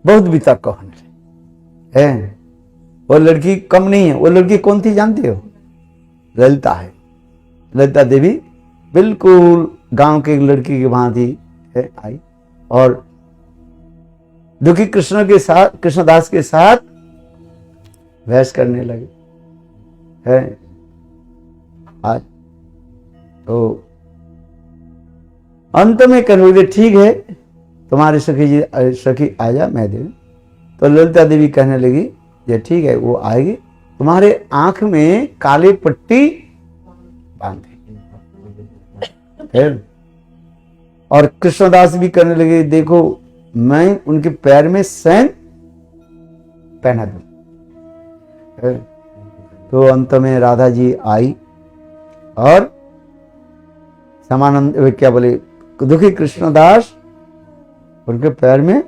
बहुत वितर्क होने है। वो लड़की कम नहीं है। वो लड़की कौन थी जानते हो? ललिता है। ललिता देवी बिल्कुल गांव के एक लड़की के वहां थी है, आई और दुखी कृष्ण के साथ, कृष्णदास के साथ बहस करने लगे है। आज तो अंत में कहने, ठीक है तुम्हारे सखी आ जा, मैं दे। तो ललिता देवी कहने लगी, ये ठीक है वो आएगी, तुम्हारे आंख में काले पट्टी बांधे। फिर और कृष्णदास भी कहने लगे, देखो मैं उनके पैर में सैन पहना दूं। तो अंत में राधा जी आई और समानंद क्या बोले, दुखी कृष्णदास उनके पैर में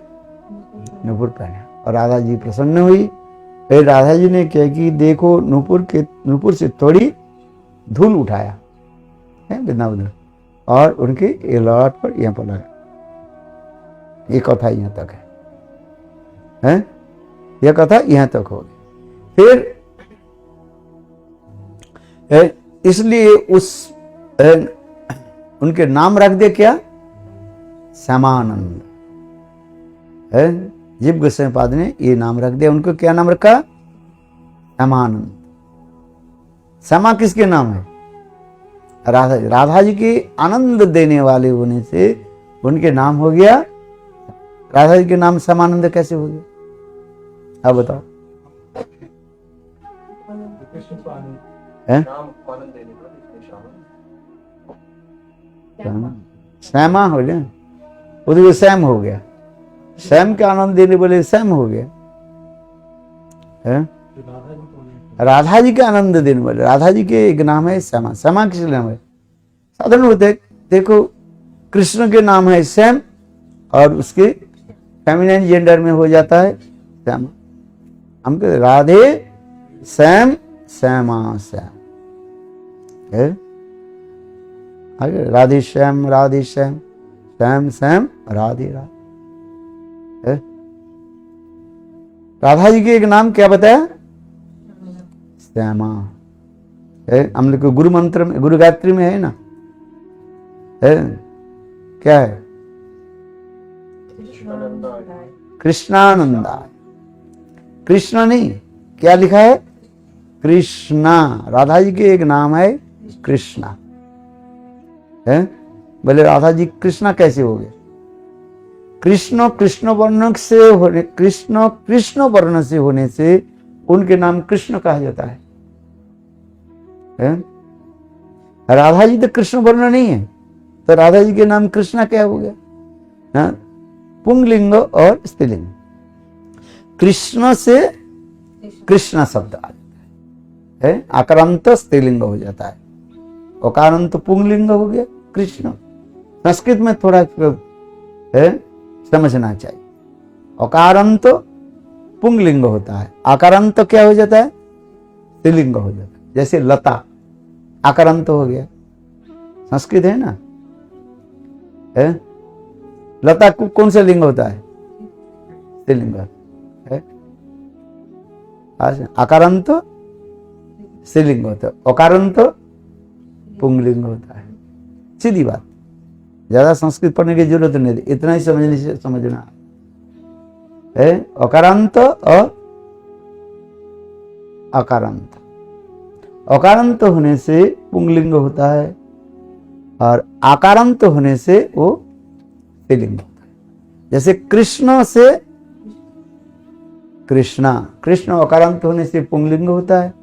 नुपुर पहने और राधा जी प्रसन्न हुई। फिर राधा जी ने क्या कि देखो नुपुर से थोड़ी धूल उठाया है वृंदावन और उनके ललाट पर यहाँ पर लगा। ये कथा यहाँ तक है? यह कथा यहाँ तक हो गई। फिर इसलिए उस उनके नाम रख दे क्या? श्यामानंद है। जीव गोसाईपाद ने ये नाम रख दिया। उनको क्या नाम रखा? श्यामानंद। श्यामा किसके नाम है? राधा जी के आनंद देने वाले होने से उनके नाम हो गया। राधा जी के नाम श्यामानंद कैसे हो गया? अब बताओ। श्यामा हो गया, उधर श्याम हो गया। श्याम के आनंद देने बोले श्याम हो गया है। राधा जी के आनंद देने वाले, राधा जी के एक नाम है श्यामा। श्यामा किस नाम है? साधारण होते देखो, कृष्ण के नाम है श्याम और उसके फेमिनिन जेंडर में हो जाता है श्यामा। हम कहते राधे श्याम, श्यामा श्याम है। आगे राधे श्याम, राधे श्याम, श्याम श्याम, राधे राधे। राधा जी के एक नाम क्या बताया? श्यामा है। हम लोग को गुरु मंत्र में, गुरु गायत्री में है ना, है क्या है? कृष्णानंदाय। कृष्ण नहीं, क्या लिखा है? कृष्णा। राधा जी के एक नाम है कृष्णा है। बोले राधा जी कृष्णा कैसे हो गए? कृष्ण कृष्ण वर्ण से होने, कृष्ण कृष्ण वर्ण से होने से उनके नाम कृष्ण कहा जाता है। राधा जी तो कृष्ण वर्ण नहीं है, तो राधा जी के नाम कृष्णा क्या हो गया? हाँ? पुंगलिंग और स्त्रीलिंग। कृष्ण से कृष्णा शब्द आ जाता है, आकारांत स्त्रीलिंग हो जाता है, अकारांत पुंगलिंग हो गया कृष्ण। संस्कृत में थोड़ा है समझना चाहिए। अकारांत पुंगलिंग होता है, आकारांत क्या हो जाता है? स्त्रीलिंग हो जाता है। जैसे लता आकारांत हो गया, संस्कृत है ना, है? लता कौन सा लिंग होता है? स्त्रीलिंग है। आकारांत स्त्रीलिंग होता है, अकारांत पुंगलिंग होता है। सीधी बात, ज्यादा संस्कृत पढ़ने की जरूरत नहीं, इतना ही समझने से समझना है। अकारांत और अकारांत। अकारांत होने से पुंगलिंग होता है और आकारांत होने से वो स्त्रीलिंग होता है। जैसे कृष्ण से कृष्णा, कृष्ण अकारांत होने से पुंगलिंग होता है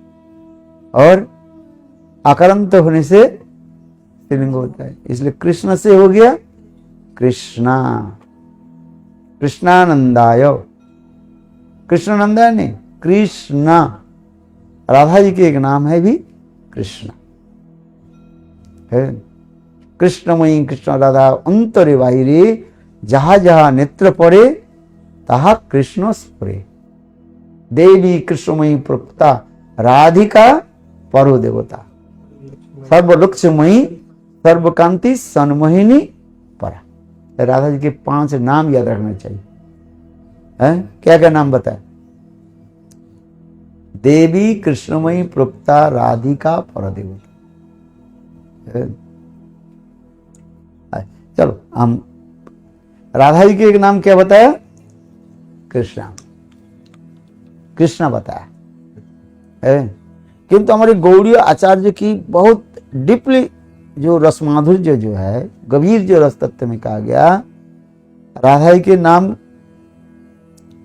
और आकारांत होने से स्त्रीलिंग होता है। इसलिए कृष्ण से हो गया कृष्णा। कृष्णानंदाय, कृष्णानंदाय नहीं, कृष्णा। राधा जी के एक नाम है भी कृष्ण है। कृष्णमयी कृष्ण राधा अंतरे बाहिरे, जहा जहा नेत्र पड़े तहा कृष्ण स्फुरे। देवी कृष्णमयी प्रोक्ता, राधिका परो देवता। सर्वलक्ष्यमयी सर्वकांति सन्मोहिनी परा। राधा जी के 5 नाम याद रखना चाहिए। है? क्या क्या नाम बताए? देवी कृष्णमयी प्रोक्ता, राधिका पर देवता। चलो हम राधा जी के एक नाम क्या बताया? कृष्णा, कृष्णा बताया है। किंतु हमारे गौड़ीय आचार्य की बहुत डीपली जो रसमाधुर्य जो है, गंभीर जो रस तत्व में कहा गया, राधा जी के नाम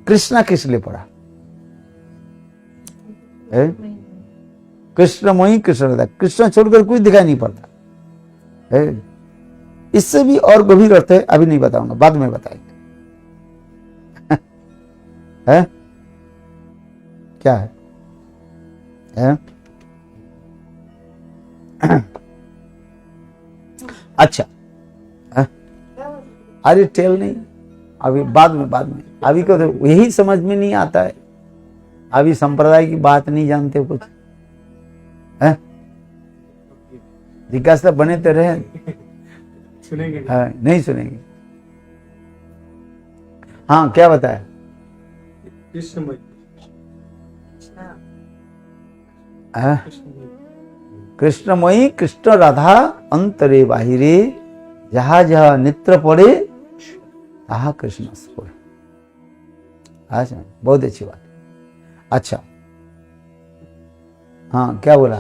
कृष्णा किस लिए पड़ा है? कृष्णमयी कृष्ण राधा, कृष्ण छोड़कर कुछ दिखाई नहीं पड़ता है। इससे भी और गंभीर अर्थ है, अभी नहीं बताऊंगा, बाद में बताएंगे। है? क्या है? अच्छा है? अरे टेल नहीं, अभी बाद में अभी को तो यही समझ में नहीं आता है। अभी संप्रदाय की बात नहीं जानते कुछ है। जिज्ञासा बने तो रहे, सुनेंगे नहीं सुनेंगे। हाँ क्या बताया? कृष्णमयी कृष्ण राधा अंतरे बाहिरे, जहा जहा नेत्र पड़े तहा कृष्ण स्फुरे। अच्छा, बहुत अच्छी बात। अच्छा हाँ क्या बोला?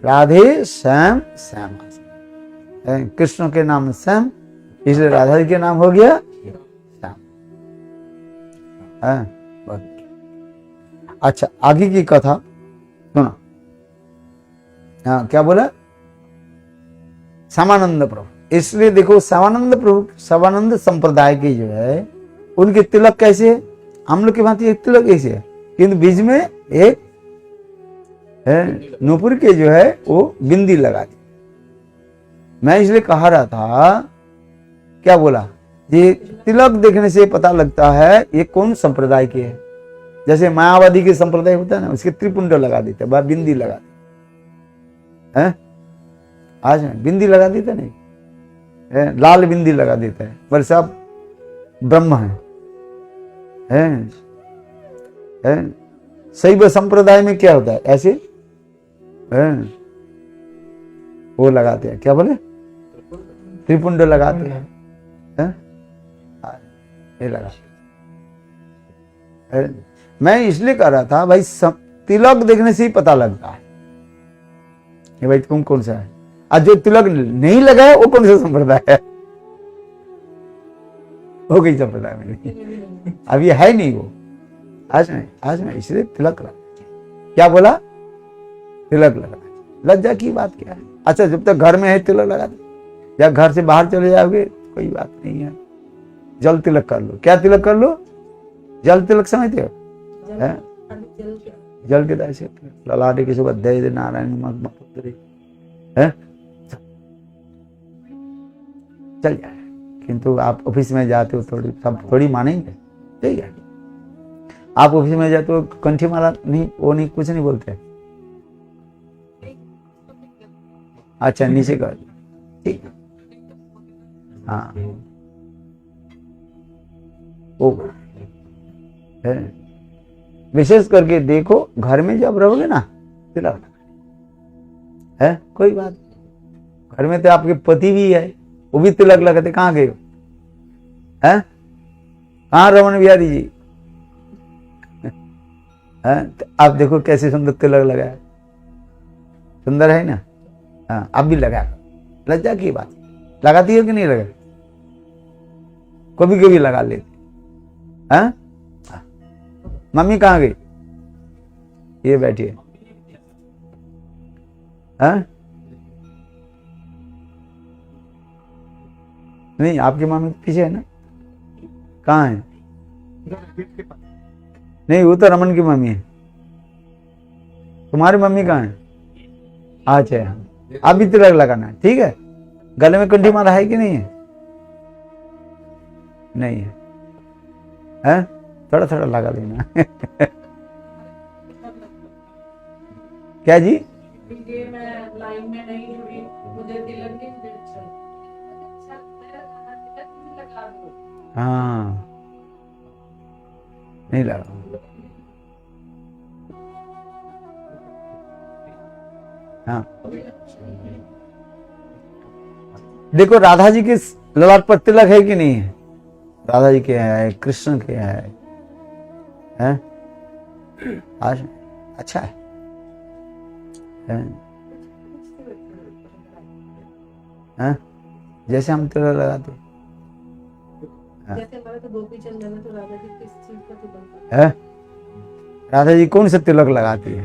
राधे श्याम श्याम। कृष्ण के नाम श्याम, इसलिए राधा जी के नाम हो गया श्याम। अच्छा आगे की कथा सुनो। हाँ क्या बोला? श्यामानंद प्रभु। इसलिए देखो श्यामानंद प्रभु, श्यामानंद संप्रदाय के जो है उनके तिलक कैसे है? हम लोग के भांति एक तिलक ऐसे है, किंतु बीच में एक नूपुर के जो है वो बिंदी लगा दी। मैं इसलिए कहा रहा था, क्या बोला? ये तिलक देखने से पता लगता है ये कौन संप्रदाय के है। जैसे मायावादी के संप्रदाय होता है ना, उसके त्रिपुंड लगा देते, बिंदी लगा देते हैं। आज बिंदी लगा देते नहीं, लाल बिंदी लगा देता है, बोले साहब ब्रह्म है। शैव संप्रदाय में क्या होता है, ऐसे वो लगाते हैं, क्या बोले, त्रिपुंड लगाते हैं, ये लगाते हैं। मैं इसलिए कह रहा था भाई, तिलक देखने से ही पता लगता है ये भाई तुम कौन सा है। आज जो तिलक नहीं लगा है वो कौन सा संप्रदाय है, वो कई संप्रदाय में नहीं, अब ये है नहीं वो, आज नहीं, इसलिए तिलक लगा। क्या बोला, तिलक लगा, लज्जा की बात क्या है। अच्छा जब तक घर में है तिलक लगा दो, या घर से बाहर चले जाओगे कोई बात नहीं है, जल तिलक कर लो। क्या तिलक कर लो, जल तिलक समझते हो, जल के दासे ललाटे के सुबह दे नारायण है, चल जाए। किंतु आप ऑफिस में जाते हो थोड़ी मानेंगे, ठीक है। आप ऑफिस में जाते हो कंठी माला नहीं, वो नहीं, कुछ नहीं बोलते, अच्छा नीचे कर, ठीक, हाँ वो है। विशेष करके देखो घर में जब रहोगे ना तिलक है, कोई बात, घर में तो आपके पति भी है, वो भी तिलक लगाते, कहाँ गए हैं, कहाँ रमन बिहारी जी है, तो आप देखो कैसे सुंदर तिलक लगाया, सुंदर है ना, हाँ आप भी लगा, लज्जा की बात, लगाती है कि नहीं लगा, कभी कभी लगा लेते हैं। मम्मी कहाँ गई, ये बैठिए, हैं नहीं, आपकी मम्मी पीछे है ना, कहाँ है, नहीं वो तो रमन की मम्मी है, तुम्हारी मम्मी कहाँ है, अच्छा आप भी तिलक लगाना है, ठीक है। गले में कंठी माला है कि नहीं है, नहीं है, हैं थोड़ा थोड़ा लगा देना क्या जी, मैं लाइन में नहीं जुड़ी, मुझे तिलक नहीं लगा दो, हाँ नहीं लगा, हाँ देखो राधा जी के ललाट पर तिलक है कि नहीं है, राधा जी के है, कृष्ण के है, आज अच्छा है, जैसे हम तिलक लगाते जैसे हमारे तो गोपी चंदन है, तो राधा जी किस चीज का तिलक है? राधा जी कौन सा तिलक लगाती है,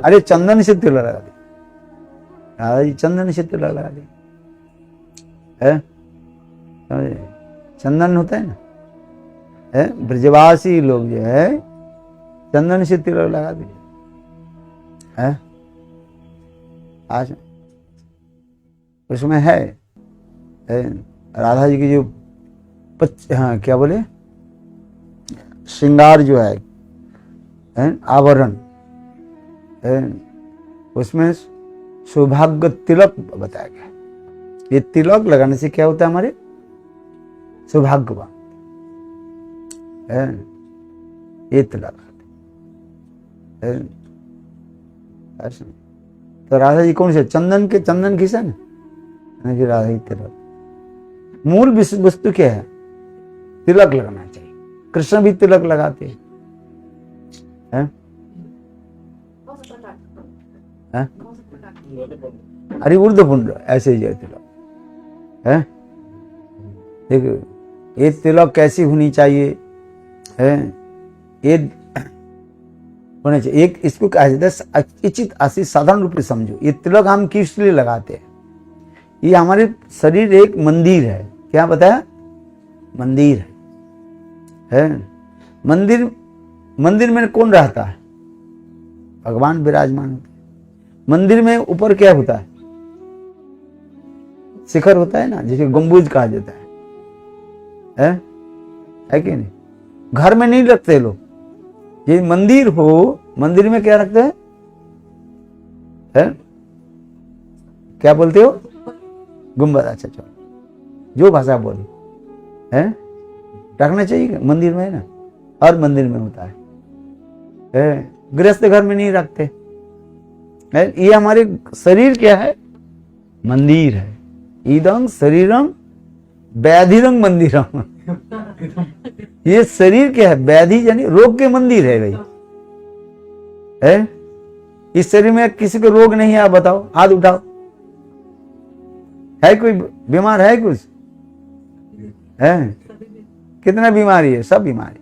अरे चंदन से तिलक लगा दी, राधा जी चंदन से तिलक लगा दी, चंदन होता है ना, ब्रजवासी लोग जो है चंदन से तिलक लगा दिए, आज उसमें है राधा जी की जो हाँ क्या बोले, श्रृंगार जो है आवरण, उसमें सौभाग्य तिलक बताया गया। ये तिलक लगाने से क्या होता है, हमारे सौभाग्यवान ये तिलक है। तो राधा जी कौन से, चंदन के, चंदन किसा ना राधा जी तिलक, मूल वस्तु क्या है, तिलक लगाना चाहिए। कृष्ण भी तिलक लगाते हैं, अरे ऊर्ध्वपुंड ऐसे ही तिलक है। देखो ये तिलक कैसी होनी चाहिए, ये होना चाहिए एक, इसको कहा जाता है इचित आशीष, साधारण रूप में समझो। ये तिलक हम किस लिए लगाते हैं, ये हमारे शरीर एक मंदिर है, क्या बताया, मंदिर है। मंदिर, मंदिर में कौन रहता है, भगवान विराजमान होते हैं। मंदिर में ऊपर क्या होता है, शिखर होता है ना, जिसे गंबुज कहा जाता है कि नहीं। घर में नहीं रखते लोग, ये मंदिर हो, मंदिर में क्या रखते हैं, क्या बोलते हो, गुंबद। अच्छा चलो जो भाषा बोले, है रखना चाहिए मंदिर में, है ना, हर मंदिर में होता है। गृहस्थ घर में नहीं रखते है। ये हमारे शरीर क्या है? मंदिर है। इदं शरीरम व्याधिरंग मंदिरम। ये शरीर क्या है? व्याधि यानी रोग के मंदिर है भाई, है। इस शरीर में किसी को रोग नहीं है? आप बताओ, हाथ उठाओ। है कोई बीमार है? कुछ है? कितना बीमारी है? सब बीमारी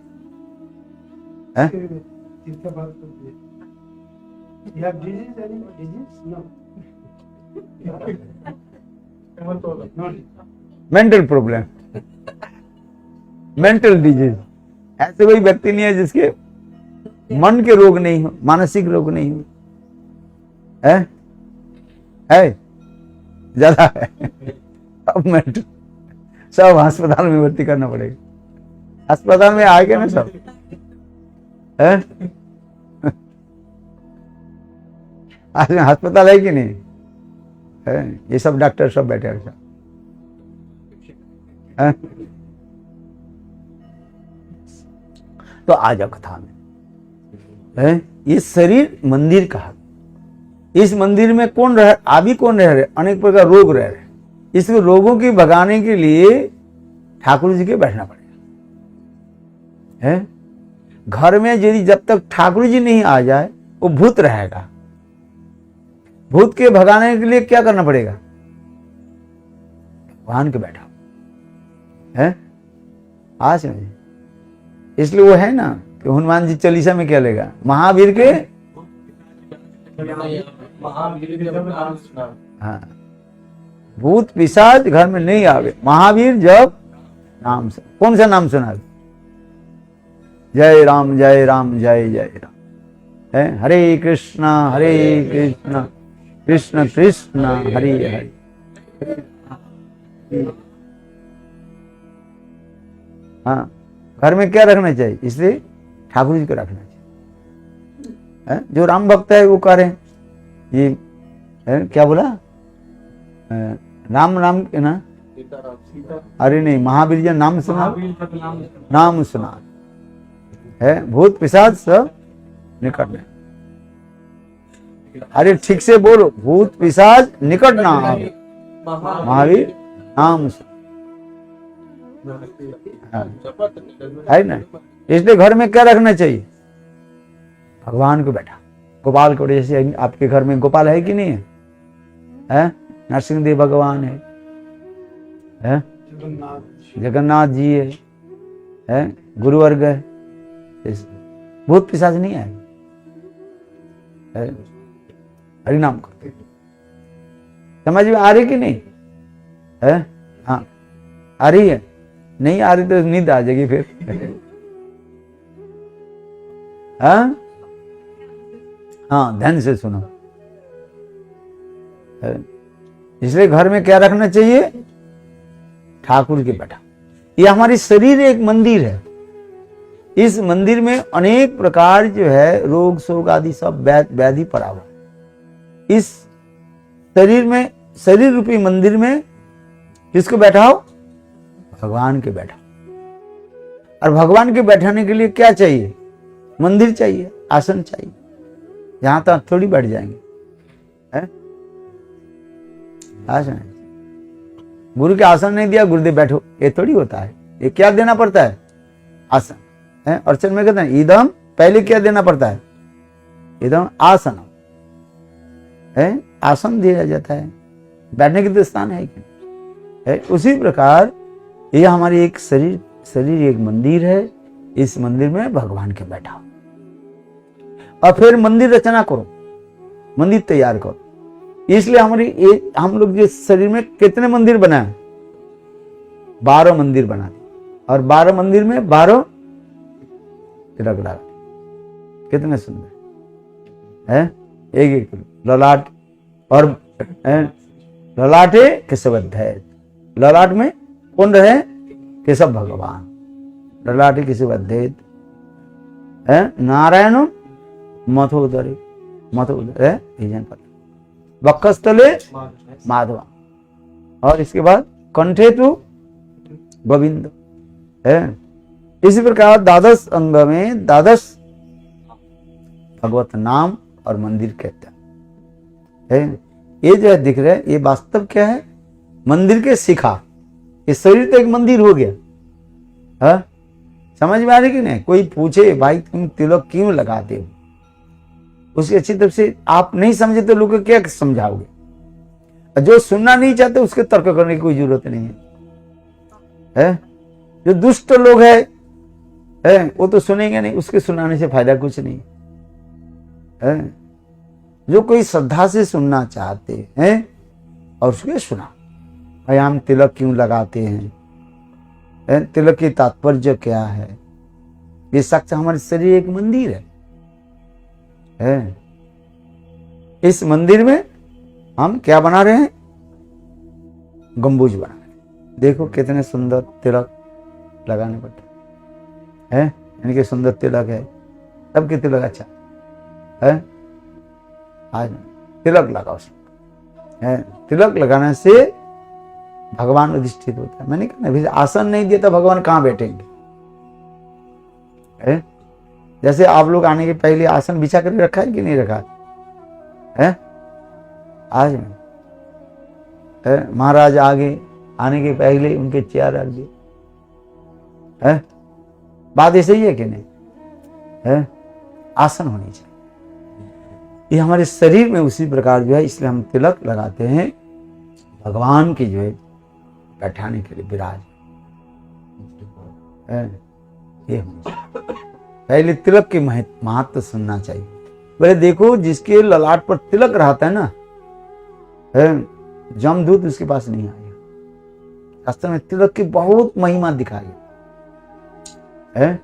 है। Mental problem, mental disease. ऐसे कोई व्यक्ति नहीं है जिसके मन के रोग नहीं हो, मानसिक रोग नहीं हो, है ज्यादा है। अब मेंटल सब अस्पताल में भर्ती करना पड़ेगा। अस्पताल में आएंगे ना सब, है? आज में अस्पताल है कि नहीं है? ये सब डॉक्टर सब बैठे हैं, है? तो आ जाओ कथा में, है? ये शरीर मंदिर कहा। इस मंदिर में कौन रह, अभी कौन रह रहे? अनेक प्रकार रोग रह रहे। इस रोगों की भगाने के लिए ठाकुर जी के बैठना पड़ेगा, है? घर में यदि जब तक ठाकुर जी नहीं आ जाए वो भूत रहेगा। भूत के भगाने के लिए क्या करना पड़ेगा? भगवान के बैठा, है? आज समझे। इसलिए वो है ना कि हनुमान जी चालीसा में क्या लेगा? महावीर के, हाँ, भूत पिशाच घर में नहीं आवे। महावीर जब नाम से, कौन सा नाम सुना? जय राम जय राम जय जय राम, है? हरे कृष्णा कृष्ण कृष्ण हरे हरे। हाँ, घर में क्या रखना चाहिए? इसलिए ठाकुर जी को रखना चाहिए, है? जो राम भक्त है वो करें। ये है, क्या बोला? राम नाम के ना, अरे नहीं, महावीर जी नाम सुना, नाम सुना, है? भूत पिशाच सब निकट में। अरे ठीक से बोलो, भूत पिशाच निकट ना आवे, महावीर नाम सुना, है ना। इसलिए घर में क्या रखना चाहिए? भगवान को बैठा। गोपाल को, जैसे आपके घर में गोपाल है कि नहीं है? है? नरसिंह देव भगवान है? जगन्नाथ जी है? गुरुवर्ग है? भूत पिशाच नहीं है, हरिनाम करते। समझ में आ रही कि नहीं है? हाँ, आ रही है। नहीं आ रही तो नींद आ जाएगी फिर। हाँ, ध्यान से सुनो। इसलिए घर में क्या रखना चाहिए? ठाकुर के बैठा। ये हमारी शरीर एक मंदिर है। इस मंदिर में अनेक प्रकार जो है रोग शोक आदि सब व्याधि पड़ा हुआ। इस शरीर में, शरीर रूपी मंदिर में किसको बैठाओ? भगवान के बैठा। और भगवान के बैठाने के लिए क्या चाहिए? मंदिर चाहिए, आसन चाहिए। यहां तक थोड़ी बैठ जाएंगे, है? आसन, गुरु के आसन नहीं दिया, गुरुदेव बैठो, ये थोड़ी होता है। ये क्या देना पड़ता है? आसन, है? अर्चन में कहते हैं इदम, पहले क्या देना पड़ता है? इदम आसन, है? आसन दिया जाता है, बैठने के लिए स्थान है कि है? उसी प्रकार ये हमारी एक शरीर एक मंदिर है। इस मंदिर में भगवान के बैठा और फिर मंदिर रचना करो, मंदिर तैयार करो। इसलिए हम लोग के शरीर में कितने मंदिर बनाए? 12 मंदिर बना दिए। और 12 मंदिर में 12 तिलक डाल। कितने सुंदर है? एक ललाट, और ललाटे केशवध्याय। ललाट में कौन रहे? केशव भगवान। ललाटे केशवध्याय, नारायण मथोदरे, वक्षस्थले माधवा। और इसके बाद कंठे तु गोविंद है। इसी प्रकार द्वादश अंग में द्वादश भगवत नाम और मंदिर कहते हैं। ये जो है दिख रहा है, ये वास्तव क्या है? मंदिर के शिखा। ये शरीर तो एक मंदिर हो गया। है समझ में आ रही कि नहीं? कोई पूछे भाई तुम तिलक क्यों लगाते हो, उसकी अच्छी तरह से आप नहीं समझे तो लोग को क्या समझाओगे? जो सुनना नहीं चाहते उसके तर्क करने की कोई जरूरत नहीं है। जो दुष्ट लोग है वो तो सुनेंगे नहीं, उसके सुनाने से फायदा कुछ नहीं है। जो कोई श्रद्धा से सुनना चाहते हैं और उसके सुना, भाई हम तिलक क्यों लगाते हैं, तिलक की तात्पर्य क्या है। ये सच हमारे शरीर एक मंदिर है। इस मंदिर में हम क्या बना रहे हैं? गंबुज बना रहे हैं। देखो कितने सुंदर तिलक लगाने पड़ते हैं। इनके सुंदर तिलक है, सबके तिलक अच्छा है। आज तिलक लगाओ है। तिलक लगाने से भगवान अधिष्ठित होता है। मैंने कहा ना, आसन नहीं दिया तो भगवान कहाँ बैठेंगे? है? जैसे आप लोग आने के पहले आसन बिछा कर रखा है कि नहीं रखा है? आज में महाराज आगे आने के पहले उनके चेयर रख दिए है। बात ऐसे ही है कि नहीं है? आसन होनी चाहिए। ये हमारे शरीर में उसी प्रकार जो है, इसलिए हम तिलक लगाते हैं भगवान की जो है बैठाने के लिए विराज है। ये पहले तिलक के महत्व सुनना चाहिए। बोले देखो जिसके ललाट पर तिलक रहता है ना, जमदूत उसके पास नहीं आएगा। शास्त्र में तिलक की बहुत महिमा दिखाई है।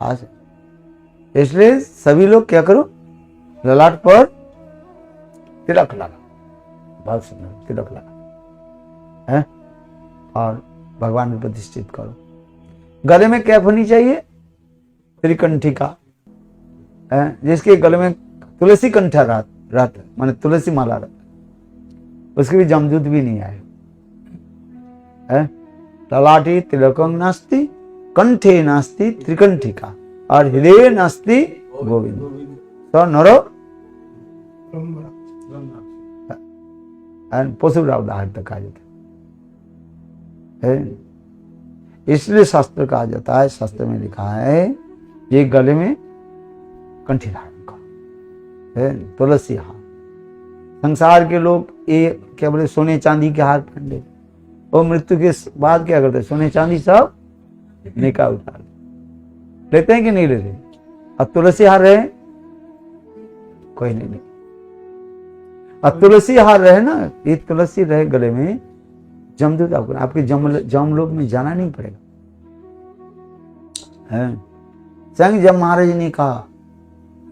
आज इसलिए सभी लोग क्या करो, ललाट पर तिलक लगा, बहुत सुंदर तिलक लगा है, और भगवान में प्रतिष्ठित करो। गले में कैप होनी चाहिए त्रिकंठिका, जिसके गले में तुलसी कंठा रहता माने तुलसी माला रहता, उसके भी जमदूत भी नहीं आए। ललाटी तिलकं नास्ति कंठे नास्ति त्रिकंठिका और हृदय नास्ति गोविंद तो नरो पशुरा उदाहरण तक कहा जाता है। इसलिए शास्त्र कहा जाता है, शास्त्र में लिखा है ये गले में कंठी धारण करो, तुलसी हार। संसार के लोग ये क्या बोले, सोने चांदी के हार पहन ले, और मृत्यु के बाद क्या करते, सोने चांदी सब निकाह उतार लेते हैं कि नहीं लेते? अब तुलसी हार रहे कोई नहीं। अब तुलसी हार रहे ना, ये तुलसी रहे गले में, जमदूत आपके जम लोग में जाना नहीं पड़ेगा। संग जब महाराज ने कहा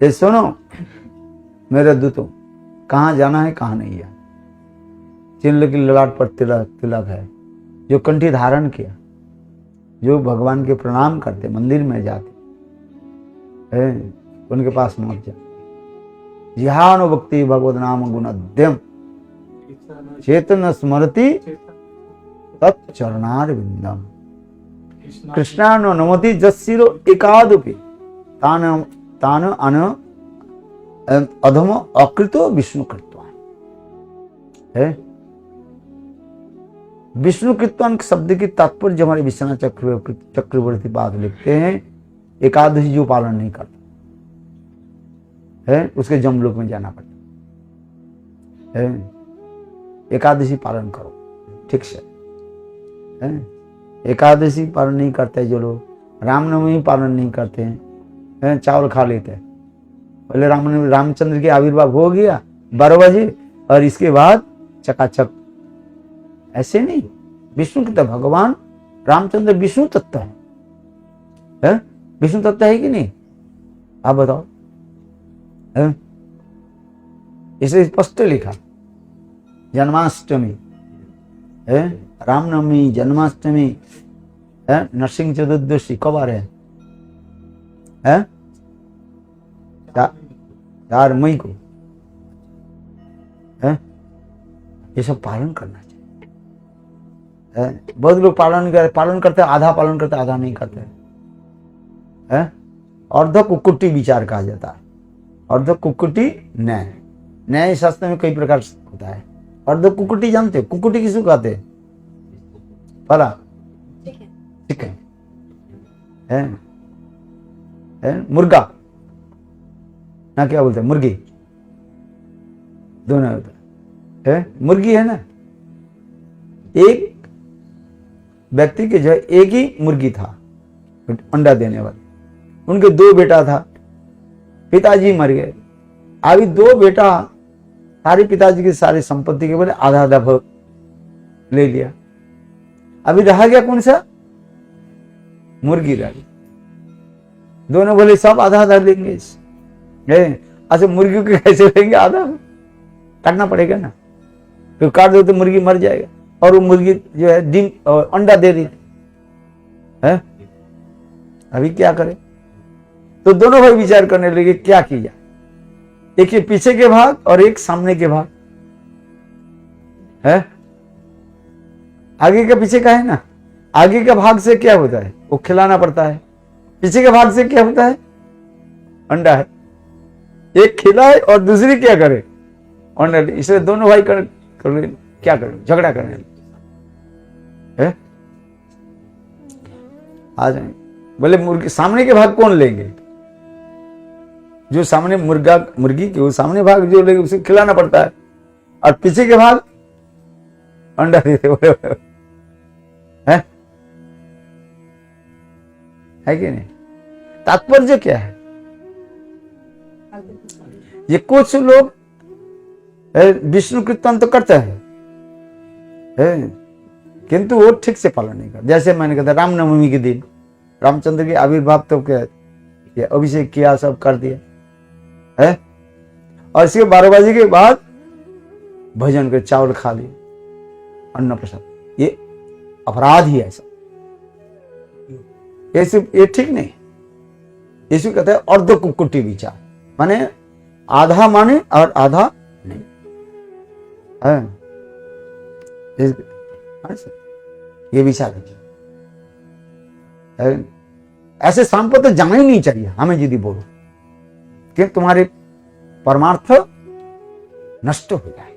ये सुनो मेरे दूतों, कहाँ जाना है कहाँ नहीं है। जिन की ललाट पर तिलक है, जो कंठी धारण किया, जो भगवान के प्रणाम करते, मंदिर में जाते हैं, उनके पास मत जा। जिहानो भक्ति भगवत नाम गुणद्यम चेतन स्मरति तत्चरणार विंदम कृष्णानो नमति जस्सिरो एकादुपि तान तान अन अधम अकृतो विष्णु कृतवान है। विष्णु कृतवान शब्द की तात्पर्य जो हमारे विश्वनाथ चक्रवर्ती पाद लिखते हैं, एकादशी जो पालन नहीं करता है उसके जमलोक में जाना पड़ता है। एकादशी पालन करो ठीक से है। एकादशी पालन नहीं करते जो लोग, रामनवमी पालन नहीं करते हैं, चावल खा लेते हैं। पहले रामचंद्र के आविर्भाव हो गया 12 बजे और इसके बाद चकाचक, ऐसे नहीं। विष्णु की तो भगवान रामचंद्र विष्णु तत्व है, विष्णु तत्व है कि नहीं? आप बताओ। इसे स्पष्ट लिखा, जन्माष्टमी है, रामनवमी, जन्माष्टमी है, नरसिंह चतुर्दशी कब आ रहे हैं? 4 मई को है। ये सब पालन करना चाहिए बहुत लोग पालन करते, आधा पालन करते, आधा नहीं करते हैं। अर्ध कुक्कुटी विचार कहा जाता है। अर्ध कुक्कुटी न्याय, न्याय शास्त्र में कई प्रकार से होता है। अर्ध कुक्कुटी जानते हो? कुक्कुटी किसको कहते हैं? फला चिकन है, मुर्गा ना, क्या बोलते हैं, मुर्गी, दोनों होता है। मुर्गी है ना, एक व्यक्ति के जो एक ही मुर्गी था अंडा देने वाली, उनके 2 बेटा था, पिताजी मर गए। अभी 2 बेटा सारे पिताजी की सारी संपत्ति के बोले आधा आधा भाग ले लिया। अभी रहा गया कौन सा? मुर्गी रह गई। दोनों बोले सब आधा आधा लेंगे। अच्छा, मुर्गी को कैसे लेंगे? आधा काटना पड़ेगा ना, फिर काट दो तो मुर्गी मर जाएगा। और वो मुर्गी जो है डिम अंडा दे रही है, अभी क्या करें? तो दोनों भाई विचार करने लगे क्या किया जाए। एक के पीछे के भाग और एक सामने के भाग है। आगे का पीछे का है ना, आगे का भाग से क्या होता है? वो खिलाना पड़ता है। पीछे के भाग से क्या होता है? अंडा है। एक खिलाए और दूसरी क्या करे? अंडा। इसलिए दोनों भाई क्या करें? झगड़ा करने है। आ जाए, बोले मुर्गी सामने के भाग कौन लेंगे? जो सामने मुर्गी के वो सामने भाग जो लेंगे उसे खिलाना पड़ता है, और पीछे के भाग अंडा देते है कि नहीं? तात्पर्य क्या है? ये कुछ लोग विष्णु कीर्तन तो करते हैं, किंतु वो ठीक से पालन नहीं करते। जैसे मैंने कहा था, रामनवमी के दिन रामचंद्र के आविर्भाव तो क्या ये अभिषेक किया, सब कर दिया है, और इसके 12 बजे के बाद भजन कर चावल खा लिए, अन्न प्रसाद। ये अपराध ही ऐसा, ये ठीक नहीं। इसको कहते हैं अर्ध कुक्कुटी विचार, माने आधा माने और आधा नहीं है। ये विचार है। ऐसे शाम को तो जाना ही नहीं चाहिए हमें, यदि बोलो कि तुम्हारे परमार्थ नष्ट हो जाए।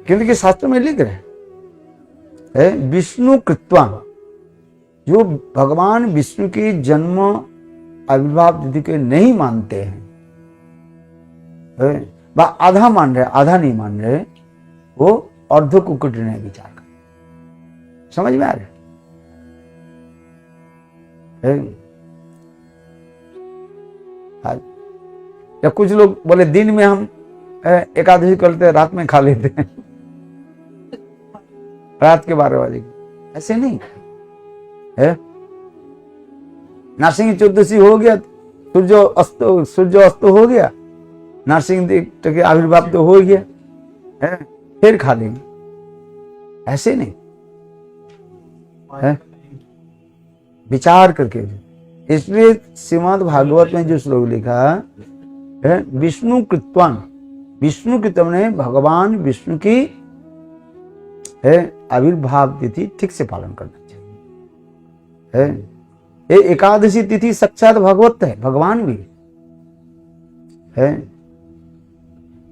क्योंकि शास्त्र में लिख रहे विष्णु कृत्वा, जो भगवान विष्णु की जन्म आविर्भाव तिथि के नहीं मानते हैं, आधा मान रहे आधा नहीं मान रहे, वो अर्ध कुक्कुट ने विचार कर। समझ में आ रहा है? या कुछ लोग बोले दिन में हम एकादशी करते हैं, रात में खा लेते हैं, रात के 12 बजे। ऐसे नहीं है। नरसिंह चतुर्दशी हो गया, सूर्य अस्त हो गया, नरसिंह के आविर्भाव तो हो गया है, फिर खा लेंगे। ऐसे नहीं है, विचार करके। इसलिए श्रीमद् भागवत में जो श्लोक लिखा है, विष्णु कृत्वान, विष्णु कृत्व ने भगवान विष्णु की है आविर्भाव तिथि ठीक से पालन करना चाहिए। ये एकादशी तिथि साक्षात भगवत है, भगवान भी है।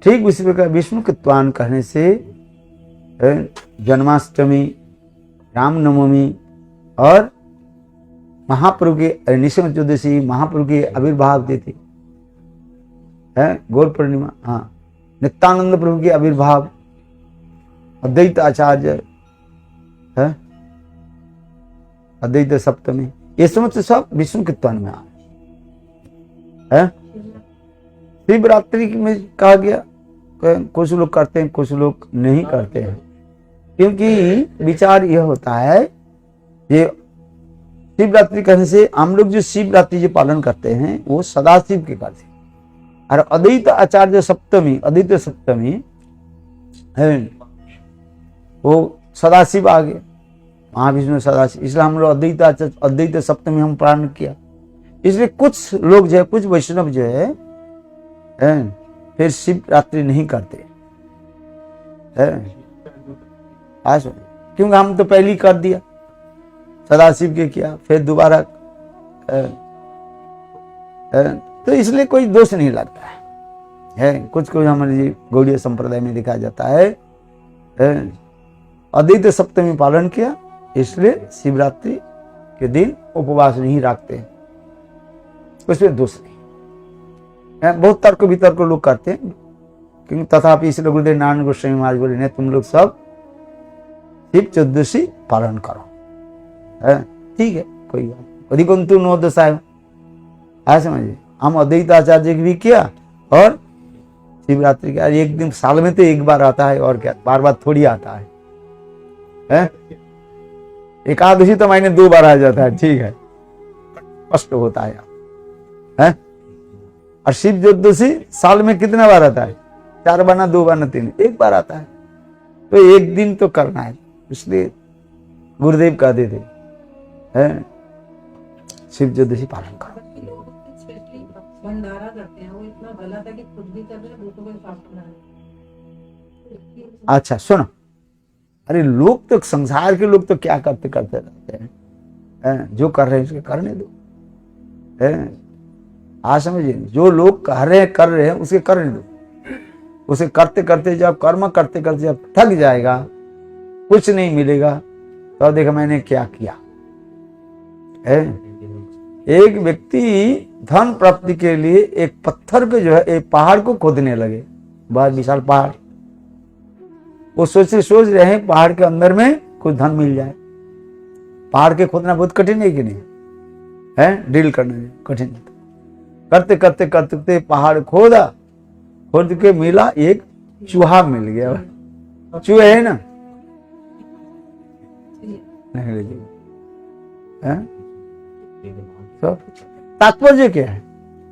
ठीक उसी प्रकार विष्णु कृत्वान कहने से जन्माष्टमी, रामनवमी और महाप्रभु के निशिंग चतुर्दशी, महाप्रभु के आविर्भाव तिथि है, गौर पूर्णिमा, हाँ, नित्यानंद प्रभु के आविर्भाव, अद्वैत आचार्य है, अद्वैत सप्तमी, ये समझ सब विष्णु कीर्तन में है। शिवरात्रि में कहा गया, कुछ लोग करते हैं, कुछ लोग नहीं करते हैं। क्योंकि विचार यह होता है, ये शिवरात्रि कहने से हम लोग जो शिवरात्रि जो पालन करते हैं वो सदाशिव के करते हैं, और अद्वैत आचार्य सप्तमी, अद्वैत सप्तमी है, वो सदाशिव आ गए, महाविष्णु सदाशिव, इसलिए हम लोग अद्वैत सप्तमी हम पालन किया। इसलिए कुछ लोग जो है, कुछ वैष्णव जो है फिर शिवरात्रि नहीं करते है। क्योंकि हम तो पहले ही कर दिया, सदाशिव के किया, फिर दोबारा तो इसलिए कोई दोष नहीं लगता है। कुछ कुछ हमारे गौड़ीय संप्रदाय में देखा जाता है, अद्वैत सप्तमी पालन किया, इसलिए शिवरात्रि के दिन उपवास नहीं रखते, उसमें दोष नहीं है। बहुत तर्क वितर्क लोग करते हैं, क्योंकि तथापि इसलिए गुरुदेव नारायण गोस्वामी महाराज बोले नहीं, तुम लोग सब शिव चतुर्दशी पालन करो, ठीक है, कोई बात। अधिकंतु नौ दशाएं है, समझिए। हम अद्वैत आचार्य की भी किया और शिवरात्रि का एक दिन साल में तो एक बार आता है, और क्या बार बार थोड़ी आता है? एकादशी तो महीने 2 बार आ जाता है, ठीक है, कष्ट होता है? और शिव चतुर्दशी साल में कितना बार आता है? 4 बार ना 2 बार ना 3, 1 बार आता है। तो एक दिन तो करना है, इसलिए गुरुदेव कहते थे शिव चतुर्दशी पालन करो। भंडारा करते हैं, वो इतना भला था कि खुद भी कर रहे हैं, दूसरों को साफ करना है। अच्छा सुनो, अरे लोग तो, संसार के लोग तो क्या करते करते रहते हैं, जो कर रहे हैं उसके करने दो। आज समझिए, जो लोग कर रहे हैं उसके करने दो। उसे करते करते जब कर्म करते करते जब थक जाएगा, कुछ नहीं मिलेगा, तो देखो मैंने क्या किया। एक व्यक्ति धन प्राप्ति के लिए एक पत्थर को जो है, एक पहाड़ को खोदने लगे, बहुत विशाल पहाड़। वो सोच रहे हैं पहाड़ के अंदर में कुछ धन मिल जाए। पहाड़ के खोदना बहुत कठिन है कि नहीं है? ड्रिल करना कठिन है। करते करते करते पहाड़ खोदा, खोद के मिला, एक चूहा मिल गया। चूहे है ना, नहीं ले तो तात्पर्य क्या है?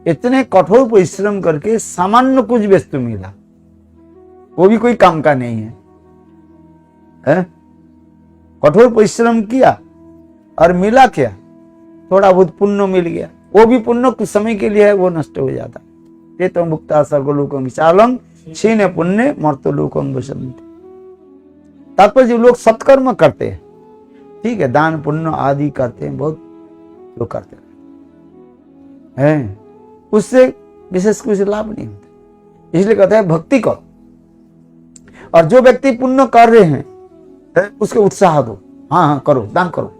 इतने कठोर परिश्रम करके सामान्य कुछ वस्तु मिला, वो भी कोई काम का नहीं है? कठोर परिश्रम किया और मिला क्या? थोड़ा बहुत पुण्य मिल गया, वो भी पुण्य कुछ समय के लिए है, वो नष्ट हो जाता। ये तो मुक्ता सर्वलोकम विशालम क्षीण पुण्य मर्त्यलोकम वसन्ति। तात्पर्य जो लोग सत्कर्म करते हैं, ठीक है, दान पुण्य आदि करते हैं, बहुत लोग करते हैं, उससे विशेष कुछ लाभ नहीं होता। इसलिए कहते हैं भक्ति करो, और जो व्यक्ति पुण्य कर रहे हैं उसके उत्साह दो। हाँ हाँ करो, दान करो,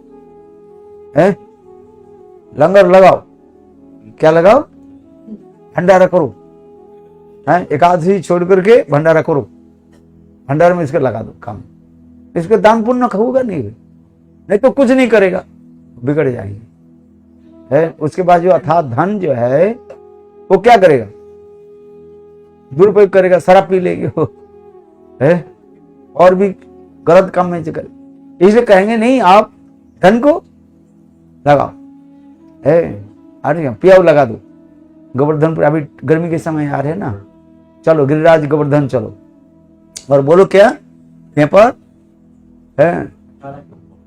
लंगर लगाओ, क्या लगाओ? भंडारा करो, एकादशी छोड़ करके भंडारा करो, भंडारा में इसका लगा दो काम। इसके दान पुण्य होगा नहीं तो कुछ नहीं करेगा, बिगड़ जाएंगे। उसके बाद जो अर्थात धन जो है वो क्या करेगा? दुरुपयोग करेगा, शराब पी लेंगे वो, और भी गलत काम में करे। इसलिए कहेंगे नहीं, आप धन को लगाओ, अरे पियाओ लगा दो। गोवर्धन पर अभी गर्मी के समय आ रहे हैं ना, चलो गिरिराज गोवर्धन चलो, और बोलो क्या यहाँ पर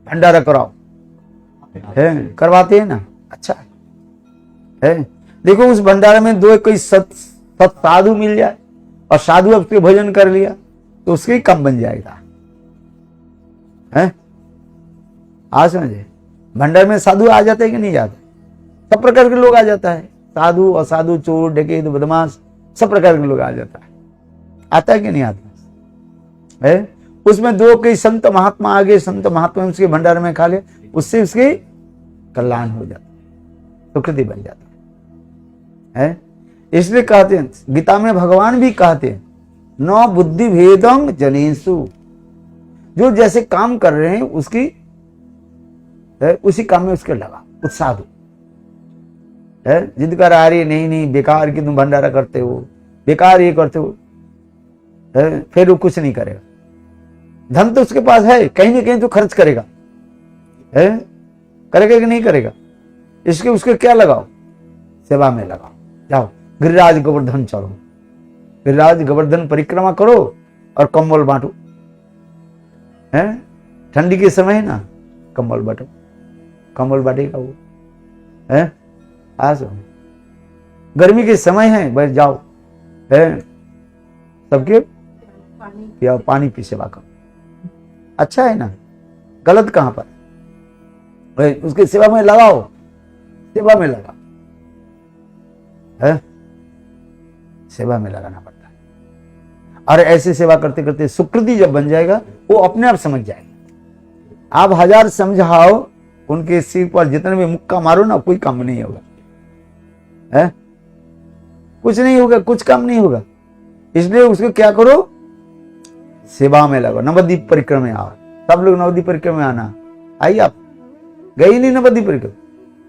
भंडारा कराओ, करवाते हैं ना, अच्छा है। देखो उस भंडारे में दो कोई सत साधु मिल जाए, और साधु अब उसके भोजन कर लिया, तो उसके ही कम बन जाएगा। आज समझे, भंडार में साधु आ जाते हैं कि नहीं जाते? सब प्रकार के लोग आ जाता है, साधु असाधु, चोर डकैत बदमाश, सब प्रकार के लोग आ जाता है। आता है कि नहीं आता है? उसमें दो कई संत महात्मा आ गए, संत महात्मा उसके भंडार में खा ले, उससे उसके कल्याण हो जाता है, सुकृति बन जाता है। इसलिए कहते हैं, गीता में भगवान भी कहते हैं, न बुद्धि भेदम जनेषु, जो जैसे काम कर रहे हैं उसकी उसी काम में उसके लगा, उत्साह दो। जिद कर आ रही नहीं नहीं बेकार की तुम भंडारा करते हो, बेकार ये करते हो, फिर वो कुछ नहीं करेगा। धन तो उसके पास है, कहीं ना कहीं तो खर्च करेगा, करेगा कि नहीं करेगा? इसके उसके क्या लगाओ? सेवा में लगाओ। जाओ गिरिराज गोवर्धन चलो, गिरिराज गोवर्धन परिक्रमा करो और कंबल बांटो। ठंडी के समय है ना, कंबल बांटो, कंबल बांटेगा वो। आज गर्मी के समय है, बस जाओ सबके पानी पी सेवा करो, अच्छा है ना। गलत कहां पर है? उसकी सेवा में लगाओ, सेवा में लगाओ, है सेवा में लगाना पड़ता है। और ऐसी सेवा करते करते सुकृति जब बन जाएगा वो अपने आप समझ जाएगा। आप 1000 समझाओ, उनके सिर पर जितने भी मुक्का मारो ना, कोई काम नहीं होगा, है कुछ नहीं होगा, कुछ काम नहीं होगा। इसलिए उसको क्या करो, सेवा में लगो। नवद्वीप परिक्रमा में आओ, सब लोग नवद्वीप परिक्रमा में आना। आइए, आप गए नहीं नवद्वीप परिक्रमा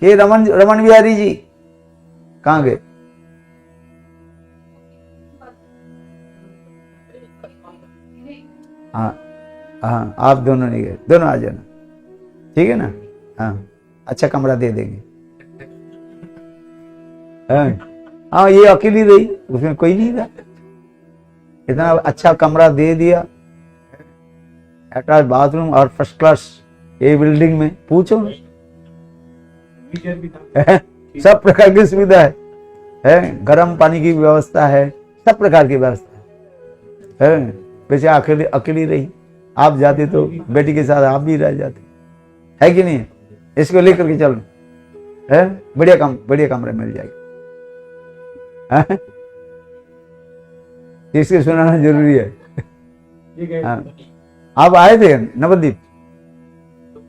के? रमन बिहारी जी कहाँ गए? हाँ हाँ, आप दोनों नहीं गए, दोनों आ जाना, ठीक है ना? हाँ, अच्छा कमरा दे देंगे। हाँ, ये अकेली रही, उसमें कोई नहीं था, इतना अच्छा कमरा दे दिया, अटैच बाथरूम और फर्स्ट क्लास ये बिल्डिंग में, पूछो सब प्रकार की सुविधा है, गर्म पानी की व्यवस्था है, सब प्रकार की व्यवस्था है। वैसे अकेली रही, आप जाते तो बेटी के साथ आप भी रह जाते, है कि नहीं? इसको लेकर के चलो, है बढ़िया कमरा मिल जाएगा। इसको सुनाना जरूरी है। हाँ, आप आए थे नवद्वीप?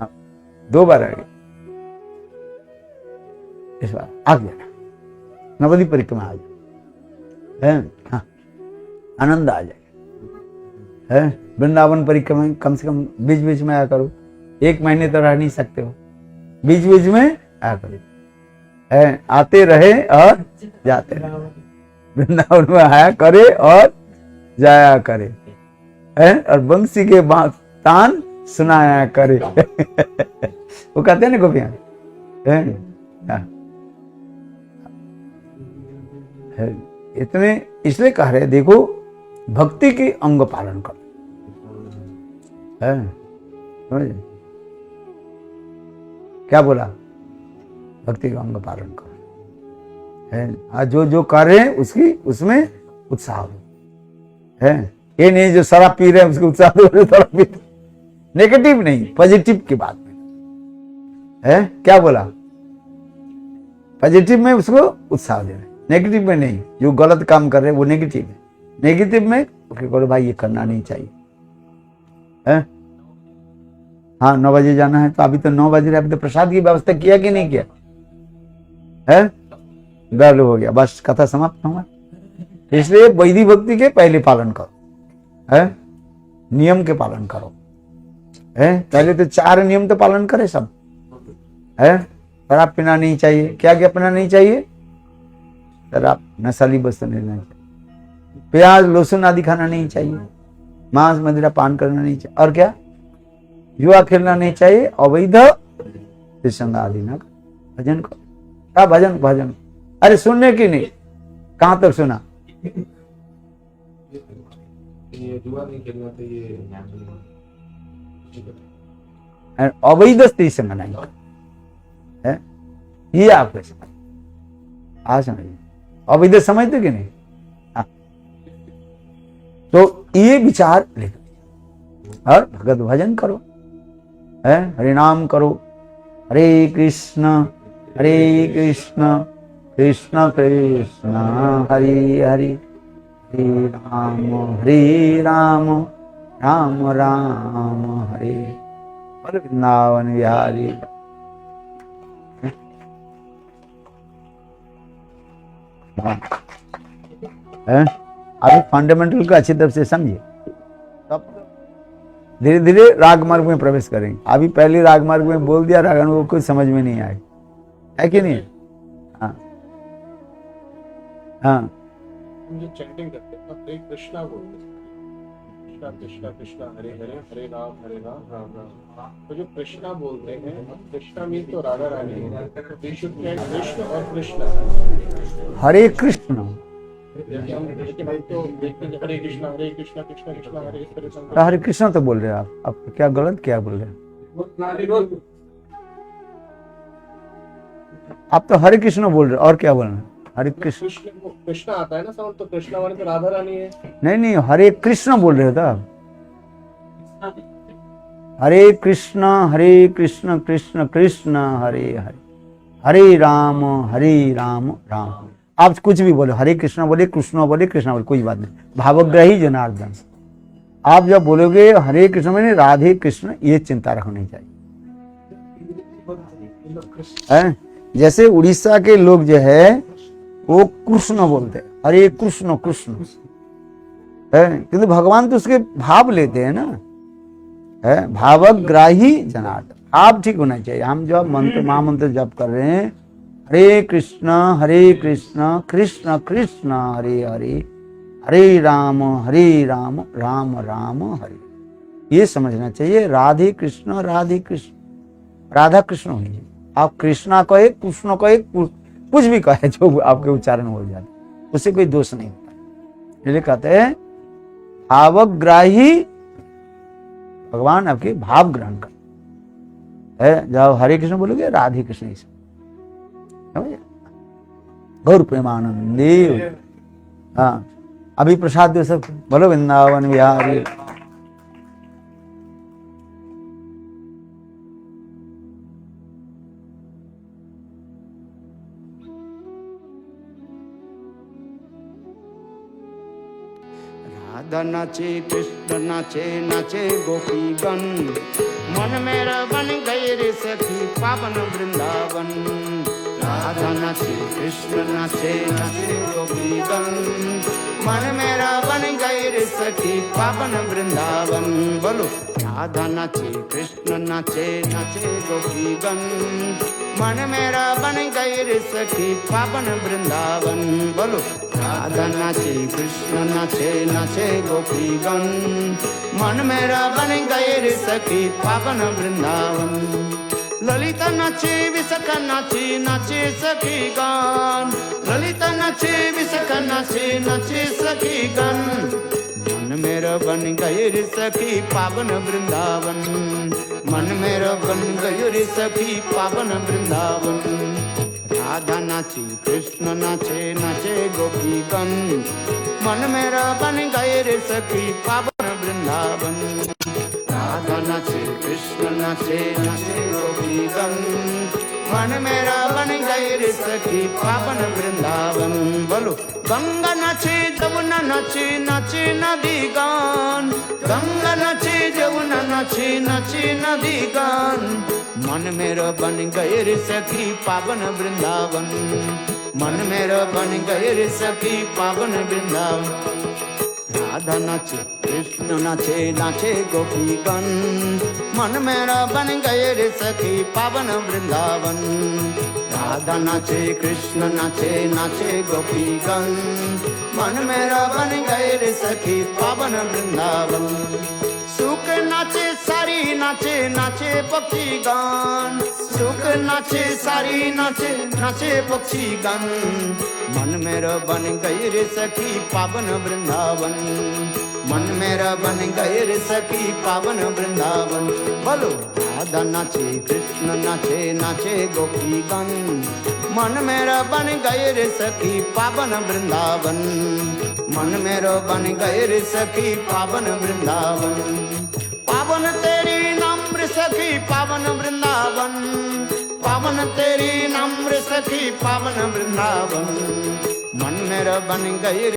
हाँ, 2 बार आए, इस बार आ गया नवद्वीप परिक्रमा आ जाए, हाँ, आनंद आ जाए, है वृंदावन परिक्रमा कम से कम बीच बीच में आया करो। 1 महीने तो रह नहीं सकते हो, बीच बीच में आया करो, है आते रहे और जाते रहे, वृंदावन में आया करे और जाया करे, है और बंसी के तान सुनाया करे। वो कहते हैं ना गोपियां, है इतने इसलिए कह रहे, देखो भक्ति के अंग पालन करो, है क्या बोला? भक्ति का अंग पालन करो, है आज जो कर रहे हैं उसमें उत्साह दो, है ये नहीं जो शराब पी रहे हैं उसको उत्साह दो, शराब पी, नेगेटिव नहीं, पॉजिटिव की बात में, है क्या बोला? पॉजिटिव में उसको उत्साह देना, नेगेटिव में नहीं। जो गलत काम कर रहे हैं वो नेगेटिव है, नेगेटिव में बोलो भाई ये करना नहीं चाहिए, है हाँ 9 बजे जाना है, तो अभी तो 9 बजे, अभी तो प्रसाद की व्यवस्था किया कि नहीं किया, है गर्ल हो गया, बस कथा समाप्त होगा। इसलिए वैदिक भक्ति के पहले पालन करो, है नियम के पालन करो, है पहले तो 4 नियम तो पालन करे सब, है शराब पीना नहीं चाहिए, क्या क्या पीना नहीं चाहिए? शराब, नशाली वस्तु नहीं लेना चाहिए, प्याज लहसुन आदि खाना नहीं चाहिए, मांस मदिरा पान करना नहीं चाहिए, और क्या जुआ खेलना नहीं चाहिए, अवैध संग आदि ना, भजन करो, क्या भजन, अरे सुनने की नहीं, कहां तक सुना? ये जुआ नहीं खेलना चाहिए, अवैध स्त्री संग नहीं है, ये आपको समझ आ समझिए, अवैध समझते कि नहीं? तो ये विचार लेकर और भगवत भजन करो, है हरि नाम करो, हरे कृष्ण कृष्ण कृष्ण हरि हरि, हरे राम राम राम हरे, वृंदावन बिहारी। अभी फंडामेंटल को अच्छी तरह से समझिए, तब धीरे धीरे राग मार्ग में प्रवेश करेंगे। अभी पहले राग मार्ग में बोल दिया, रागन को कुछ समझ में नहीं आए, है कि नहीं? हाँ हाँ, जो चैंटिंग करते हैं हरे कृष्णा बोलते हैं, कृष्णा कृष्णा कृष्णा हरे हरे, हरे राम राम राम। तो जो कृष्णा बोलते हैं, कृष्णा मीन तो राधा रानी है, तो दे शुड चैंट कृष्ण और कृष्णा, हरे कृष्ण। लेकिन हम तो देखते हैं हरे कृष्णा कृष्णा कृष्णा हरे, इस तरह से हरे कृष्ण तो बोल रहे हैं आप क्या गलत क्या बोल रहे हैं? आप तो हरे कृष्ण बोल रहे हैं, और क्या बोल रहे हैं? हरे कृष्ण, कृष्णा आता है ना साउंड, तो कृष्णा वाले तो राधा रानी है। नहीं हरे कृष्ण बोल रहे थे आप, हरे कृष्ण कृष्ण कृष्ण हरे हरे, हरे राम राम राम। आप कुछ भी बोलो, हरे कृष्ण बोले, कृष्ण बोले, कृष्ण बोले, कोई बात नहीं, भावग्राही जनार्दन। आप जब बोलोगे हरे कृष्ण मैंने राधे कृष्ण, ये चिंता रखनी चाहिए। जैसे उड़ीसा के लोग जो है वो कृष्ण बोलते, हरे कृष्ण कृष्ण है, किंतु भगवान तो उसके भाव लेते हैं ना, है भावग्राही जनार्दन। आप ठीक होना चाहिए। हम जब मंत्र महामंत्र जप कर रहे हैं, हरे कृष्ण कृष्ण कृष्ण हरे हरे, हरे राम राम राम हरे, ये समझना चाहिए। राधे कृष्ण राधा कृष्ण होइए। आप कृष्णा कहे, कृष्ण कहे, कुछ भी कहे, जो आपके उच्चारण हो जाते, उससे कोई दोष नहीं होता। इसलिए कहते हैं भावग्राही, भगवान आपके भाव ग्रहण कर है। जब हरे कृष्ण बोलोगे राधे कृष्ण, गौर प्रेमानंदे। हाँ, अभी प्रसाद दो सब, बोलो वृंदावन बिहारी। राधा नाचे कृष्ण नाचे, नाचे गोपीगण, मन मेरा बन गए रे सखी पावन वृंदावन। राधा नाचे कृष्ण नाचे, नाचे गोपीगण, मन मेरा बन गए रे सखी पावन वृंदावन। बोलो राधा नाचे कृष्ण नाचे, नाचे गोपीगण, मन मेरा बन गए रे सखी पावन वृंदावन। बोलो राधा नाचे कृष्ण नाचे, नाचे गोपीगण, मन मेरा बन गए रे सखी पावन वृंदावन। ललिता नाचे विशाखा नाचे, नाचे सखी गान, ललिता नाचे विशाखा नाचे, नाचे सखी गान। मन मेरा बन गए रे सखी पावन वृंदावन, मन मेरा बन गए रे सखी पावन वृंदावन। राधा नाचे कृष्ण नाचे, नाचे गोपीगण, मन मेरा बन गए रे सखी पावन वृंदावन। राधा नाचे कृष्ण नाचे, नाचे गोपीगण, मन मेरा बन गए रे सखी पावन वृंदावन। बोलो गंगा नाचे जमुना नाचे, नाचे नदी गान, गंगा नाचे जमुना नाचे, नाचे नदी गान। मन मेरा बन गए रे सखी पावन वृंदावन, मन मेरा बन गए रे सखी पावन वृंदावन। राधा नाचे कृष्ण नाचे, नाचे गोपीगण, मन मेरा बन गए रे सखी पावन वृंदावन। राधा नाचे कृष्ण नाचे, नाचे गोपीगण, मन मेरा बन गए रे सखी पावन वृंदावन। सुख नाचे सारी नाचे, नाचे पक्षी गान, सुख नाचे सारी नाचे, नाचे पक्षी गान। मन मेरा बन गए रे सखी पावन वृंदावन, मन मेरा बन गए रे सखी पावन वृंदावन। बोलो राधा नाचे कृष्ण नाचे, नाचे गोपीगण, मन मेरा बन गए रे सखी पावन वृंदावन, मन मेरा बन गए रे सखी पावन वृंदावन। पावन तेरी नम्र सखी पावन वृंदावन, पावन तेरी नम्र सखी पावन वृंदावन। मन मेरा बन गए